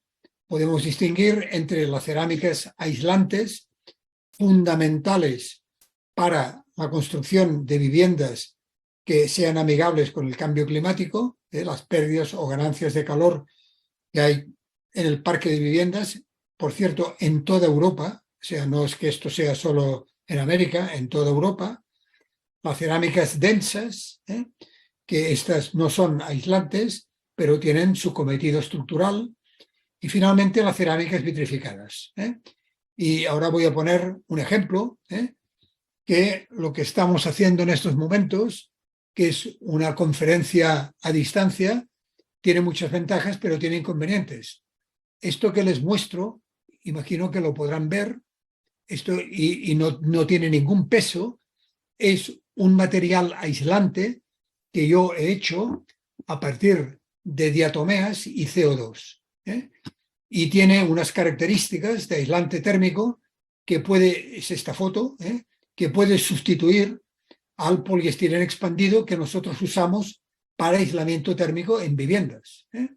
podemos distinguir entre las cerámicas aislantes, fundamentales para la construcción de viviendas que sean amigables con el cambio climático, las pérdidas o ganancias de calor que hay en el parque de viviendas, por cierto, en toda Europa, o sea, no es que esto sea solo en América, en toda Europa. Las cerámicas densas, que estas no son aislantes, pero tienen su cometido estructural. Y finalmente las cerámicas vitrificadas, ¿eh? Y ahora voy a poner un ejemplo, que lo que estamos haciendo en estos momentos, que es una conferencia a distancia, tiene muchas ventajas, pero tiene inconvenientes. Esto que les muestro, imagino que lo podrán ver, esto y no tiene ningún peso, es un material aislante que yo he hecho a partir de diatomeas y CO2, ¿eh? Y tiene unas características de aislante térmico que puede, es esta foto, que puede sustituir al poliestireno expandido que nosotros usamos para aislamiento térmico en viviendas, ¿eh?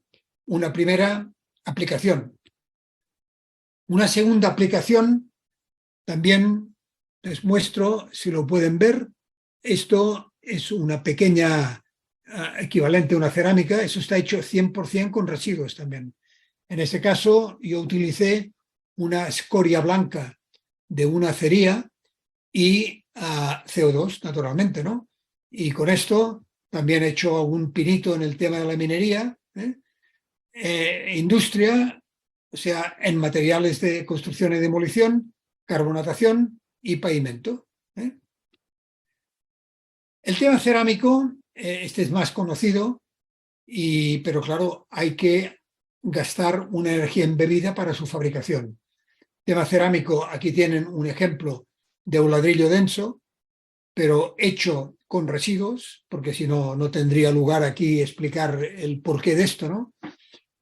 Una primera aplicación. Una segunda aplicación, también les muestro, si lo pueden ver, esto es una pequeña equivalente a una cerámica, eso está hecho 100% con residuos también. En este caso, yo utilicé una escoria blanca de una acería y CO2, naturalmente, ¿no? Y con esto también he hecho algún pinito en el tema de la minería, industria, o sea, en materiales de construcción y demolición, carbonatación y pavimento, ¿eh? El tema cerámico, este es más conocido, pero claro, hay que gastar una energía embebida para su fabricación. Tema cerámico, aquí tienen un ejemplo de un ladrillo denso, pero hecho con residuos, porque si no, no tendría lugar aquí explicar el porqué de esto, ¿no?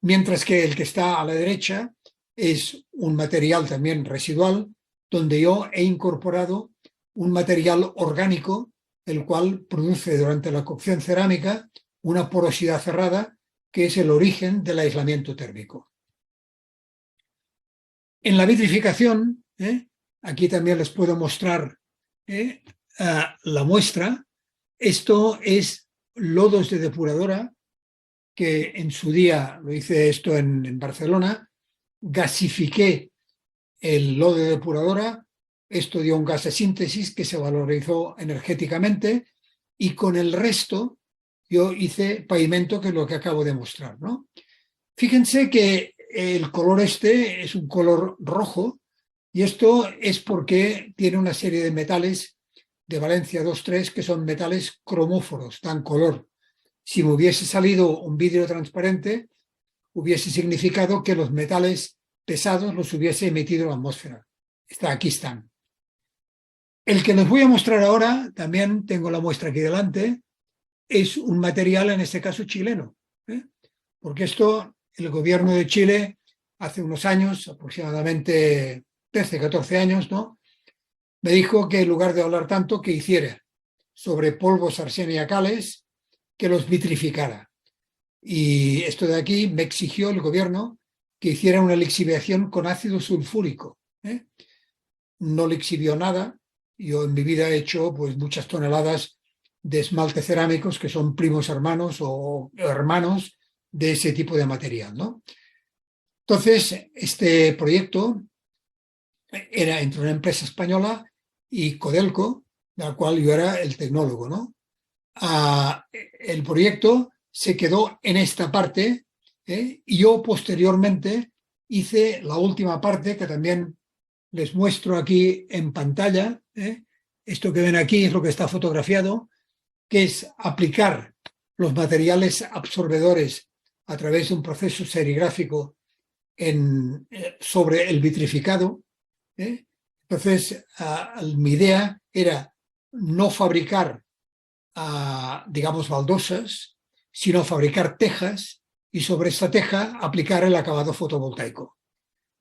Mientras que el que está a la derecha es un material también residual, donde yo he incorporado un material orgánico, el cual produce durante la cocción cerámica una porosidad cerrada, que es el origen del aislamiento térmico. En la vitrificación, aquí también les puedo mostrar la muestra. Esto es lodos de depuradora, que en su día lo hice esto en Barcelona, gasifiqué el lodo de depuradora, esto dio un gas de síntesis que se valorizó energéticamente, y con el resto yo hice pavimento, que es lo que acabo de mostrar, ¿no? Fíjense que el color este es un color rojo y esto es porque tiene una serie de metales de valencia 2,3 que son metales cromóforos, dan color. Si me hubiese salido un vidrio transparente, hubiese significado que los metales pesados los hubiese emitido la atmósfera. Aquí están. El que les voy a mostrar ahora, también tengo la muestra aquí delante, es un material, en este caso chileno, porque esto, el gobierno de Chile, hace unos años, aproximadamente 13, 14 años, ¿no?, me dijo que en lugar de hablar tanto, que hiciera sobre polvos arseniacales, que los vitrificara. Y esto de aquí me exigió el gobierno que hiciera una lixiviación con ácido sulfúrico. No lixivió nada. Yo en mi vida he hecho pues muchas toneladas de esmalte cerámicos que son primos hermanos o hermanos de ese tipo de material, ¿no? Entonces, este proyecto era entre una empresa española y Codelco, de la cual yo era el tecnólogo, ¿no? El proyecto se quedó en esta parte, y yo posteriormente hice la última parte que también les muestro aquí en pantalla. Esto que ven aquí es lo que está fotografiado, que es aplicar los materiales absorbedores a través de un proceso serigráfico sobre el vitrificado. Entonces, mi idea era no fabricar, digamos, baldosas, sino fabricar tejas y sobre esta teja aplicar el acabado fotovoltaico.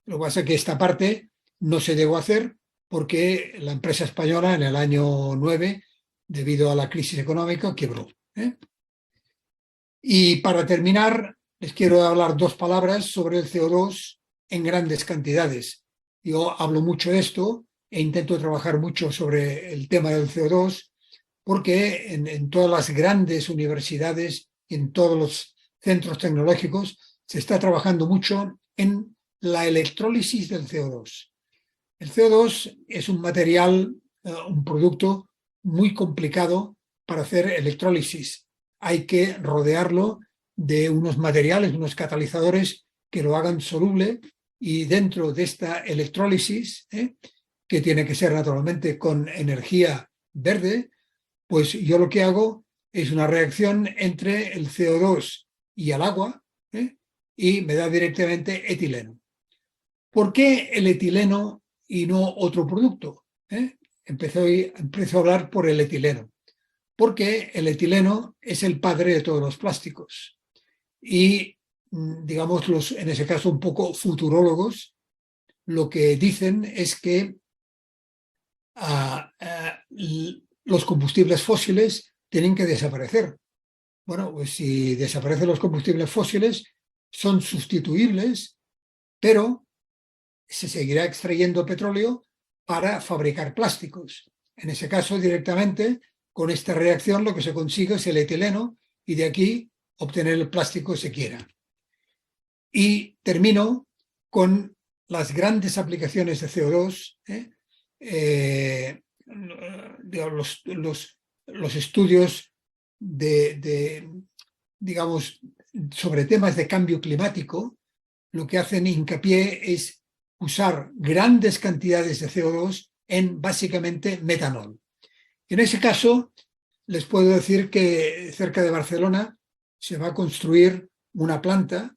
Lo que pasa es que esta parte no se llegó a hacer porque la empresa española en el año 9, debido a la crisis económica, quebró. Y para terminar, les quiero hablar dos palabras sobre el CO2 en grandes cantidades. Yo hablo mucho de esto e intento trabajar mucho sobre el tema del CO2 porque en todas las grandes universidades y en todos los centros tecnológicos se está trabajando mucho en la electrólisis del CO2. El CO2 es un material, un producto muy complicado para hacer electrólisis. Hay que rodearlo de unos materiales, unos catalizadores que lo hagan soluble, y dentro de esta electrólisis, que tiene que ser naturalmente con energía verde, pues yo lo que hago es una reacción entre el CO2 y el agua, y me da directamente etileno. ¿Por qué el etileno y no otro producto? Empiezo a hablar por el etileno, porque el etileno es el padre de todos los plásticos. Y, digamos, en ese caso un poco futurólogos, lo que dicen es que los combustibles fósiles tienen que desaparecer. Bueno, pues si desaparecen los combustibles fósiles, son sustituibles, pero se seguirá extrayendo petróleo para fabricar plásticos. En ese caso, directamente, con esta reacción lo que se consigue es el etileno y de aquí obtener el plástico que se quiera. Y termino con las grandes aplicaciones de CO2, los estudios digamos, sobre temas de cambio climático, lo que hacen hincapié es usar grandes cantidades de CO2 en básicamente metanol. En ese caso, les puedo decir que cerca de Barcelona se va a construir una planta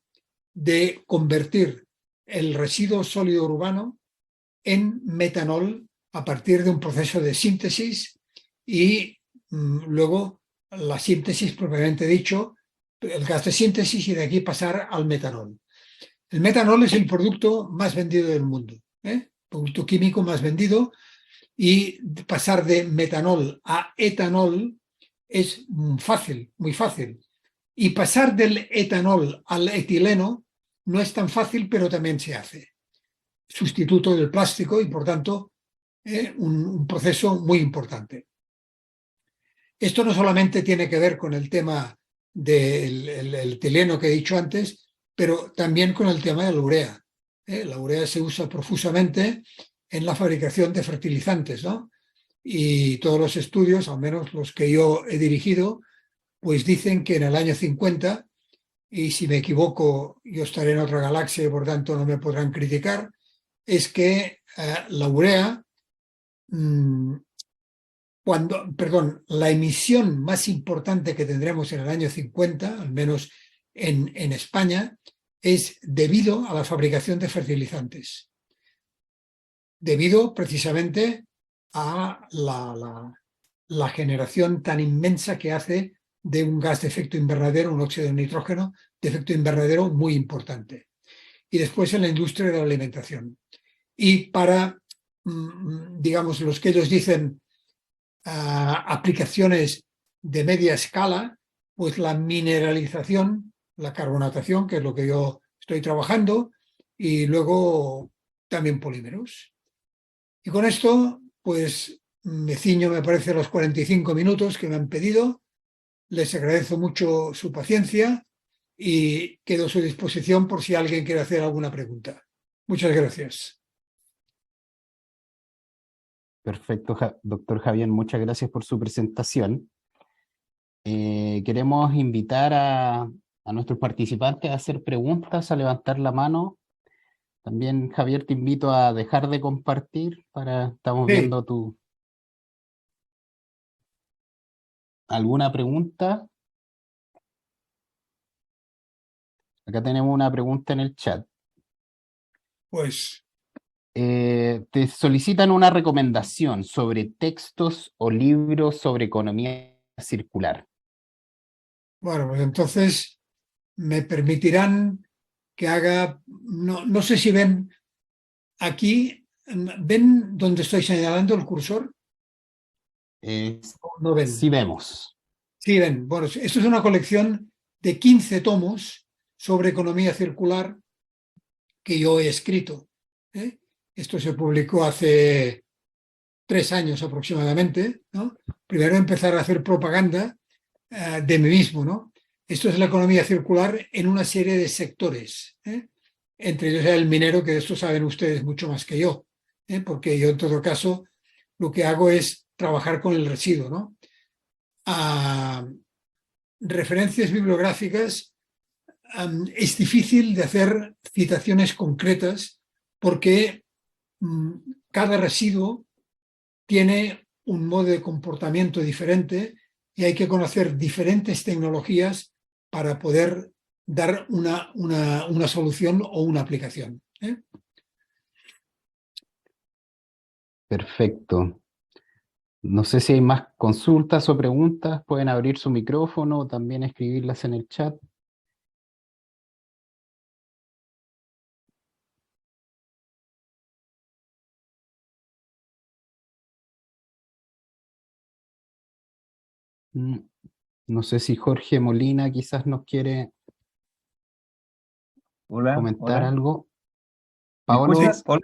de convertir el residuo sólido urbano en metanol a partir de un proceso de síntesis y luego la síntesis propiamente dicho, el gas de síntesis, y de aquí pasar al metanol. El metanol es el producto más vendido del mundo, producto químico más vendido, y pasar de metanol a etanol es fácil, muy fácil. Y pasar del etanol al etileno no es tan fácil, pero también se hace. Sustituto del plástico y, por tanto, un proceso muy importante. Esto no solamente tiene que ver con el tema del etileno que he dicho antes, pero también con el tema de la urea. La urea se usa profusamente en la fabricación de fertilizantes, ¿no? Y todos los estudios, al menos los que yo he dirigido, pues dicen que en el año 50 y si me equivoco yo estaré en otra galaxia y por tanto no me podrán criticar, es que la urea, la emisión más importante que tendremos en el año 50, al menos en España, es debido a la fabricación de fertilizantes, debido precisamente a la generación tan inmensa que hace de un gas de efecto invernadero, un óxido de nitrógeno de efecto invernadero muy importante. Y después en la industria de la alimentación. Y para, digamos, los que ellos dicen aplicaciones de media escala, pues la mineralización, la carbonatación, que es lo que yo estoy trabajando, y luego también polímeros. Y con esto, pues me ciño, me parece, los 45 minutos que me han pedido. Les agradezco mucho su paciencia y quedo a su disposición por si alguien quiere hacer alguna pregunta. Muchas gracias. Perfecto, doctor Javier, muchas gracias por su presentación. Queremos invitar a nuestros participantes a hacer preguntas, a levantar la mano. También, Javier, te invito a dejar de compartir estamos viendo ¿Alguna pregunta? Acá tenemos una pregunta en el chat. Pues Te solicitan una recomendación sobre textos o libros sobre economía circular. bueno, pues entonces me permitirán que haga, no sé si ven aquí, ¿ven donde estoy señalando el cursor? No ven. Sí vemos. Sí ven. Bueno, esto es una colección de 15 tomos sobre economía circular que yo he escrito. Esto se publicó hace 3 años aproximadamente, ¿no? Primero empezar a hacer propaganda de mí mismo, ¿no? Esto es la economía circular en una serie de sectores, entre ellos el minero, que de esto saben ustedes mucho más que yo, porque yo en todo caso lo que hago es trabajar con el residuo, ¿no? Referencias bibliográficas, es difícil de hacer citaciones concretas porque cada residuo tiene un modo de comportamiento diferente y hay que conocer diferentes tecnologías para poder dar una solución o una aplicación. Perfecto. No sé si hay más consultas o preguntas. Pueden abrir su micrófono o también escribirlas en el chat. No sé si Jorge Molina quizás nos quiere comentar Hola. algo. ¿Me Paolo, escuchas? Hola.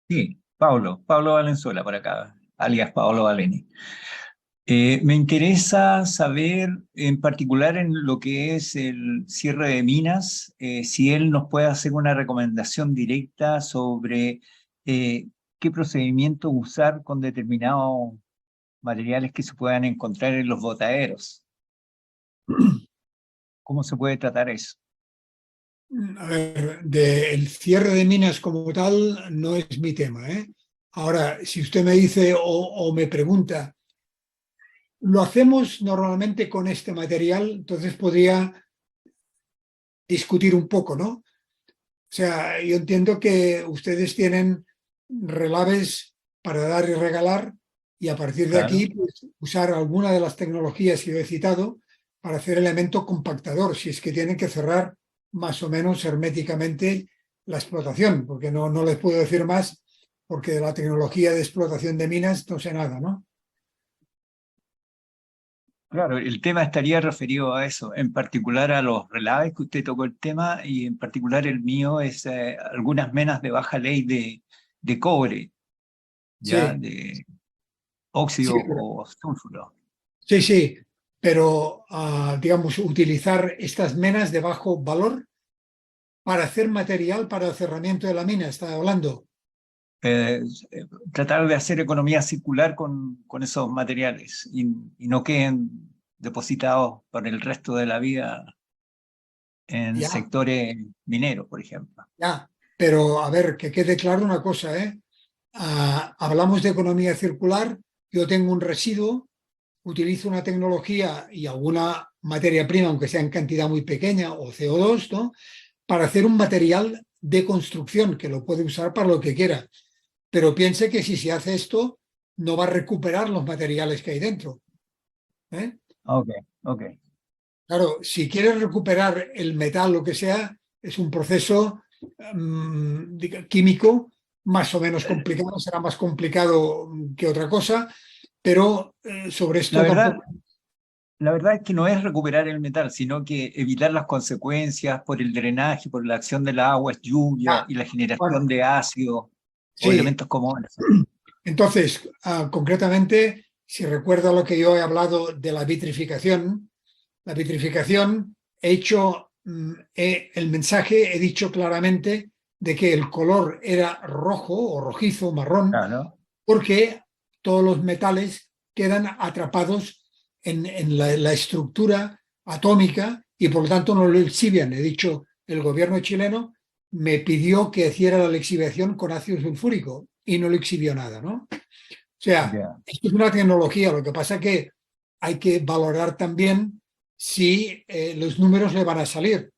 Sí, Pablo Valenzuela por acá, alias Paolo Valeni. Me interesa saber, en particular en lo que es el cierre de minas, si él nos puede hacer una recomendación directa sobre qué procedimiento usar con determinados materiales que se puedan encontrar en los botaderos. ¿Cómo se puede tratar eso? A ver, el cierre de minas como tal no es mi tema, ¿eh? Ahora, si usted me dice o me pregunta, lo hacemos normalmente con este material, entonces podría discutir un poco, ¿no? O sea, yo entiendo que ustedes tienen relaves para dar y regalar y a partir de Claro. aquí pues, usar alguna de las tecnologías que yo he citado para hacer elemento compactador, si es que tienen que cerrar más o menos herméticamente la explotación, porque no les puedo decir más, porque de la tecnología de explotación de minas no sé nada, ¿no? Claro, el tema estaría referido a eso, en particular a los relaves que usted tocó el tema y en particular el mío es algunas menas de baja ley de cobre, ya Sí, de sí, óxido pero, o sulfuro. sí, pero digamos, utilizar estas menas de bajo valor para hacer material para el cerramiento de la mina, está hablando. Eh, Tratar de hacer economía circular con esos materiales y no queden depositados por el resto de la vida en Ya, sectores mineros, por ejemplo. ya. Pero a ver, que quede claro una cosa, ¿eh? Hablamos de economía circular, yo tengo un residuo, utilizo una tecnología y alguna materia prima, aunque sea en cantidad muy pequeña, o CO2, ¿no? Para hacer un material de construcción que lo puede usar para lo que quiera. Pero piense que si se hace esto, no va a recuperar los materiales que hay dentro, ¿eh? Ok, ok. Claro, si quieres recuperar el metal, lo que sea, es un proceso químico más o menos complicado, será más complicado que otra cosa, pero sobre La esto verdad, tampoco. la verdad es que no es recuperar el metal, sino que evitar las consecuencias por el drenaje, por la acción del agua, lluvia Ah, y la generación bueno, de ácido o sí. elementos como eso. Entonces, concretamente, si recuerdo lo que yo he hablado de la vitrificación, he hecho el mensaje, he dicho claramente de que el color era rojo o rojizo, marrón, Claro. porque todos los metales quedan atrapados en la estructura atómica y por lo tanto no lo exhiben. He dicho, el gobierno chileno me pidió que hiciera la lixiviación con ácido sulfúrico y no lo exhibió nada, ¿no? O sea, Ya. esto es una tecnología, lo que pasa es que hay que valorar también si los números le van a salir,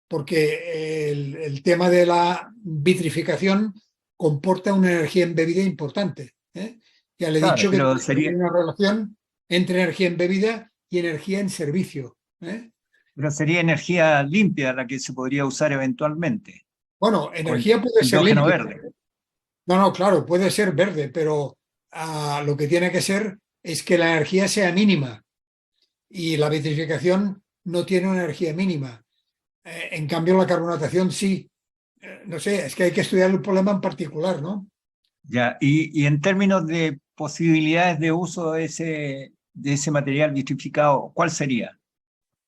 porque el tema de la vitrificación comporta una energía embebida importante, ¿eh? Ya le he Claro, dicho que pero hay una relación entre energía embebida y energía en servicio, ¿eh? sería energía limpia la que se podría usar eventualmente, Bueno, con energía puede ser hidrógeno limpia. verde. No, no, claro, puede ser verde, pero lo que tiene que ser es que la energía sea mínima y la vitrificación no tiene una energía mínima. En cambio, la carbonatación sí. No sé, es que hay que estudiar el problema en particular, ¿no? Ya, y en términos de posibilidades de uso de ese material vitrificado, ¿cuál sería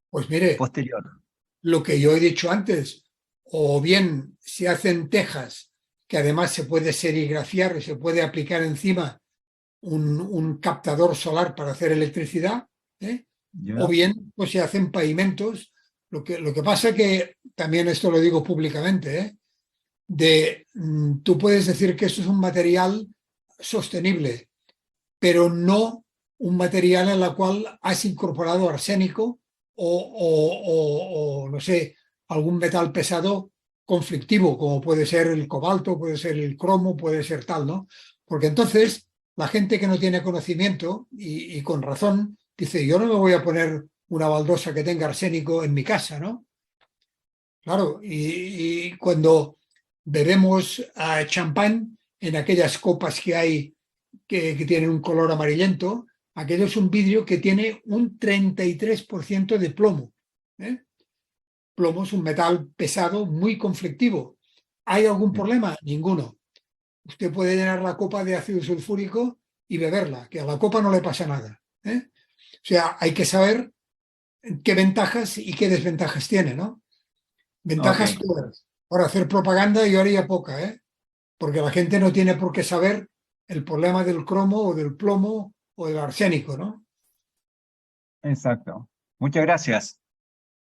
Pues mire, posterior? lo que yo he dicho antes, o bien se hacen tejas, que además se puede serigrafiar y se puede aplicar encima un captador solar para hacer electricidad, ¿eh? O ¿Ya? bien pues se hacen pavimentos. Lo que pasa que, también esto lo digo públicamente, ¿eh? Tú puedes decir que esto es un material sostenible, pero no un material en el cual has incorporado arsénico o, no sé, algún metal pesado conflictivo, como puede ser el cobalto, puede ser el cromo, puede ser tal, ¿no? Porque entonces la gente que no tiene conocimiento, y con razón, dice, yo no me voy a poner una baldosa que tenga arsénico en mi casa, ¿no? Claro, y cuando bebemos champán en aquellas copas que hay que tienen un color amarillento, aquello es un vidrio que tiene un 33% de plomo, ¿eh? Plomo es un metal pesado muy conflictivo. ¿Hay algún problema? Ninguno. Usted puede llenar la copa de ácido sulfúrico y beberla, que a la copa no le pasa nada, ¿eh? O sea, hay que saber qué ventajas y qué desventajas tiene, ¿no? Ok, Ventajas todas. Ahora, hacer propaganda yo haría poca, ¿eh? Porque la gente no tiene por qué saber el problema del cromo o del plomo o del arsénico, ¿no? exacto. Muchas gracias.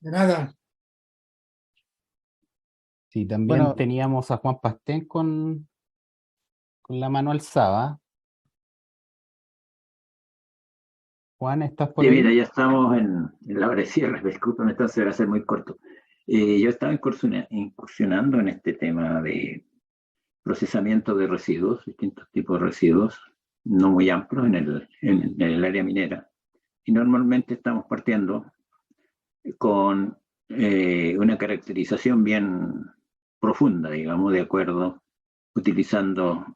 De nada. Sí, también Bueno, teníamos a Juan Pastén con la mano alzada. Juan, ¿estás por Sí, mira, ahí? ya estamos en la hora de cierre, discúlpame, entonces va a ser muy corto. Yo estaba incursionando en este tema de procesamiento de residuos, distintos tipos de residuos, no muy amplios en el área minera. Y normalmente estamos partiendo con una caracterización bien profunda, digamos, de acuerdo, utilizando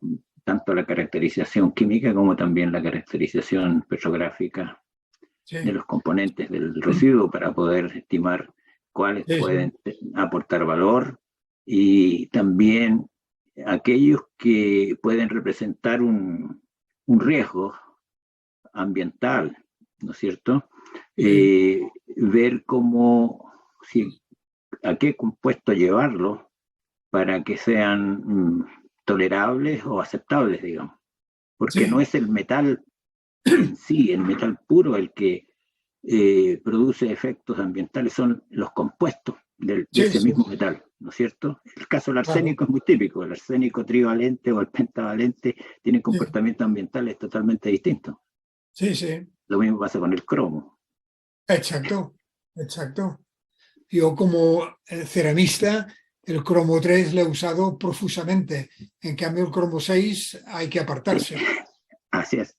tanto la caracterización química como también la caracterización petrográfica de Sí, los componentes del residuo para poder estimar cuáles sí, sí, pueden aportar valor y también aquellos que pueden representar un riesgo ambiental, ¿no es cierto? sí, Ver cómo, si, a qué compuesto llevarlo para que sean tolerables o aceptables, digamos. Porque no sí, es el metal en sí, el metal puro, el que produce efectos ambientales, son los compuestos de Sí, ese sí, mismo metal, ¿no es cierto? El caso del claro. arsénico es muy típico. El arsénico trivalente o el pentavalente tienen Sí, comportamientos ambientales totalmente distintos. sí, sí. Lo mismo pasa con el cromo. Exacto, exacto. Yo como ceramista, el cromo 3 lo he usado profusamente. En cambio, el cromo 6 hay que Sí, apartarse. así es.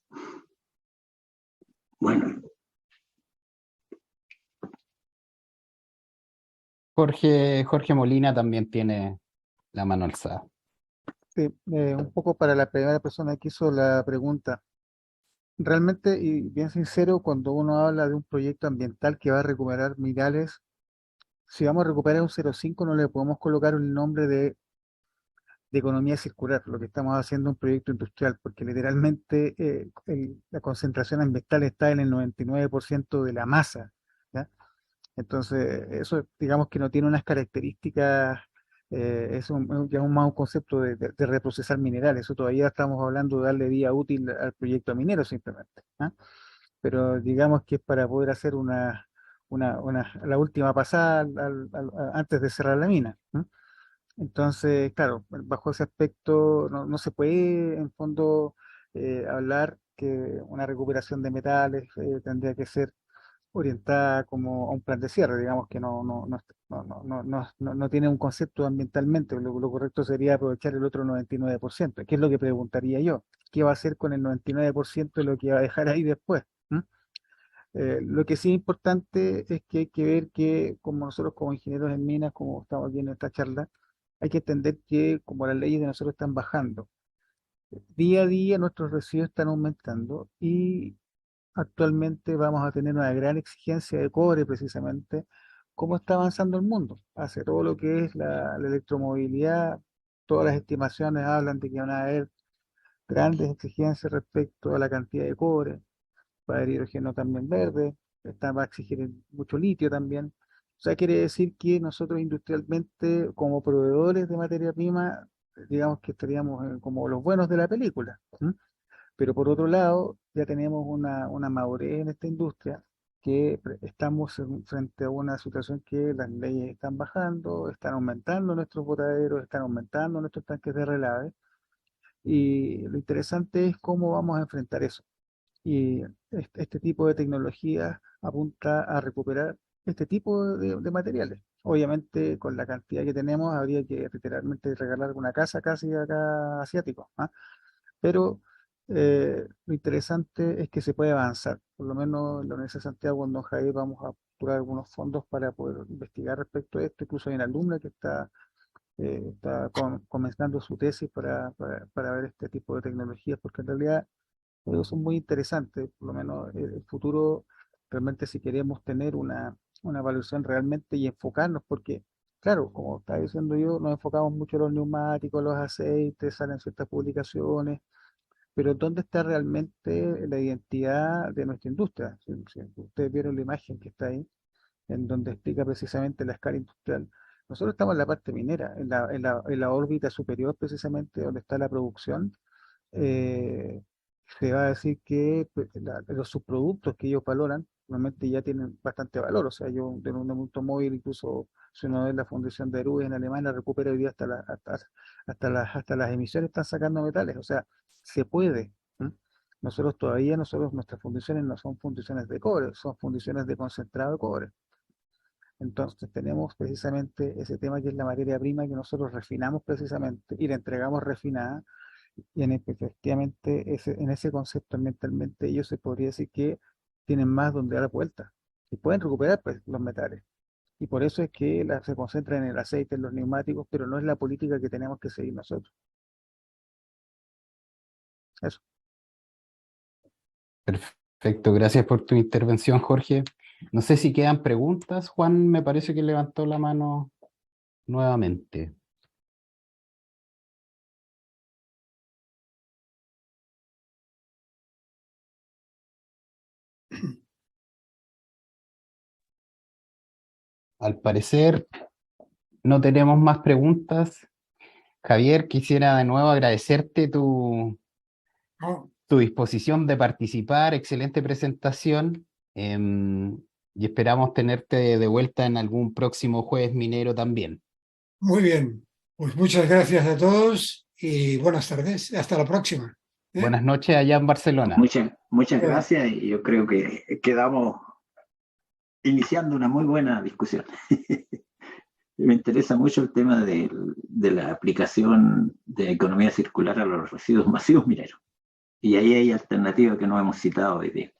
Bueno, Jorge Molina también tiene la mano alzada. Sí, un poco para la primera persona que hizo la pregunta. Realmente, y bien sincero, cuando uno habla de un proyecto ambiental que va a recuperar minerales, si vamos a recuperar un 0,5 no le podemos colocar un nombre de economía circular. Lo que estamos haciendo es un proyecto industrial, porque literalmente la concentración ambiental está en el 99% de la masa, ¿ya? Entonces, eso digamos que no tiene unas características, ya más un concepto de reprocesar minerales. Eso todavía estamos hablando de darle vía útil al proyecto minero simplemente, ¿ah? Pero digamos que es para poder hacer la última pasada antes de cerrar la mina, ¿no? Entonces, claro, bajo ese aspecto no se puede en fondo hablar que una recuperación de metales tendría que ser orientada como a un plan de cierre, digamos que no tiene un concepto ambientalmente. Lo correcto sería aprovechar el otro 99%. ¿Qué es lo que preguntaría yo? ¿Qué va a hacer con el 99% de lo que va a dejar ahí después? ¿Mm? Lo que sí es importante es que hay que ver que, como nosotros como ingenieros en minas, como estamos viendo en esta charla, hay que entender que como las leyes de nosotros están bajando, día a día nuestros residuos están aumentando y actualmente vamos a tener una gran exigencia de cobre precisamente, como está avanzando el mundo, hacia todo lo que es la electromovilidad. Todas las estimaciones hablan de que van a haber grandes exigencias respecto a la cantidad de cobre, va a haber hidrógeno también verde, va a exigir mucho litio también. O sea, quiere decir que nosotros industrialmente, como proveedores de materia prima, digamos que estaríamos como los buenos de la película. ¿M? Pero por otro lado, ya tenemos una madurez en esta industria que estamos frente a una situación que las leyes están bajando, están aumentando nuestros botaderos, están aumentando nuestros tanques de relave, y lo interesante es cómo vamos a enfrentar eso. Y este tipo de tecnología apunta a recuperar este tipo de materiales. Obviamente, con la cantidad que tenemos, habría que literalmente regalar una casa casi acá asiático, ¿ah? Pero lo interesante es que se puede avanzar. Por lo menos en la Universidad de Santiago, en Don Javier, vamos a postular algunos fondos para poder investigar respecto a esto. Incluso hay una alumna que está comenzando su tesis para ver este tipo de tecnologías, porque en realidad son muy interesantes. Por lo menos el futuro, realmente si queremos tener una evaluación realmente y enfocarnos, porque, claro, como estaba diciendo yo, nos enfocamos mucho en los neumáticos, los aceites, salen ciertas publicaciones, pero ¿dónde está realmente la identidad de nuestra industria? Si ustedes vieron la imagen que está ahí, en donde explica precisamente la escala industrial. Nosotros estamos en la parte minera, en la órbita superior precisamente, donde está la producción. eh, Se va a decir que pues, los subproductos que ellos valoran realmente ya tienen bastante valor. O sea, yo de un automóvil, incluso si uno ve la fundición de Aruba en Alemania, recupera hoy día hasta las emisiones están sacando metales. O sea, se puede. ¿M? Nuestras fundiciones no son fundiciones de cobre, son fundiciones de concentrado de cobre. Entonces tenemos precisamente ese tema que es la materia prima que nosotros refinamos precisamente y la entregamos refinada, y efectivamente en ese concepto ambientalmente ellos se podría decir que tienen más donde dar vuelta y pueden recuperar pues, los metales. Y por eso es que se concentra en el aceite, en los neumáticos, pero no es la política que tenemos que seguir nosotros. Eso. Perfecto, gracias por tu intervención, Jorge. No sé si quedan preguntas. Juan me parece que levantó la mano nuevamente. Al parecer no tenemos más preguntas. Javier, quisiera de nuevo agradecerte ¿No? tu disposición de participar. Excelente presentación. Y esperamos tenerte de vuelta en algún próximo jueves minero también. Muy bien, pues muchas gracias a todos y buenas tardes. Hasta la próxima. Buenas noches allá en Barcelona. Muchas gracias y yo creo que quedamos iniciando una muy buena discusión. Me interesa mucho el tema de la aplicación de economía circular a los residuos masivos mineros. Y ahí hay alternativas que no hemos citado hoy día.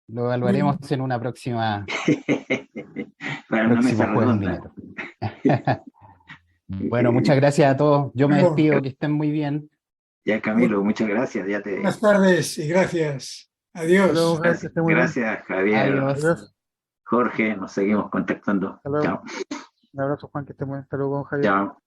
Lo evaluaremos en una próxima Para una próximo mesa jueves redonda. minero. Bueno, muchas gracias a todos. Yo me despido, que estén muy bien. Ya, Camilo, muchas gracias. Buenas tardes y gracias. Adiós. Hasta luego, Javier, que esté muy bien. Gracias, Javier. Adiós. Adiós. Jorge, nos seguimos contactando. Hasta luego. Chao. Un abrazo, Juan, que esté muy bien. Hasta luego, Javier. Chao.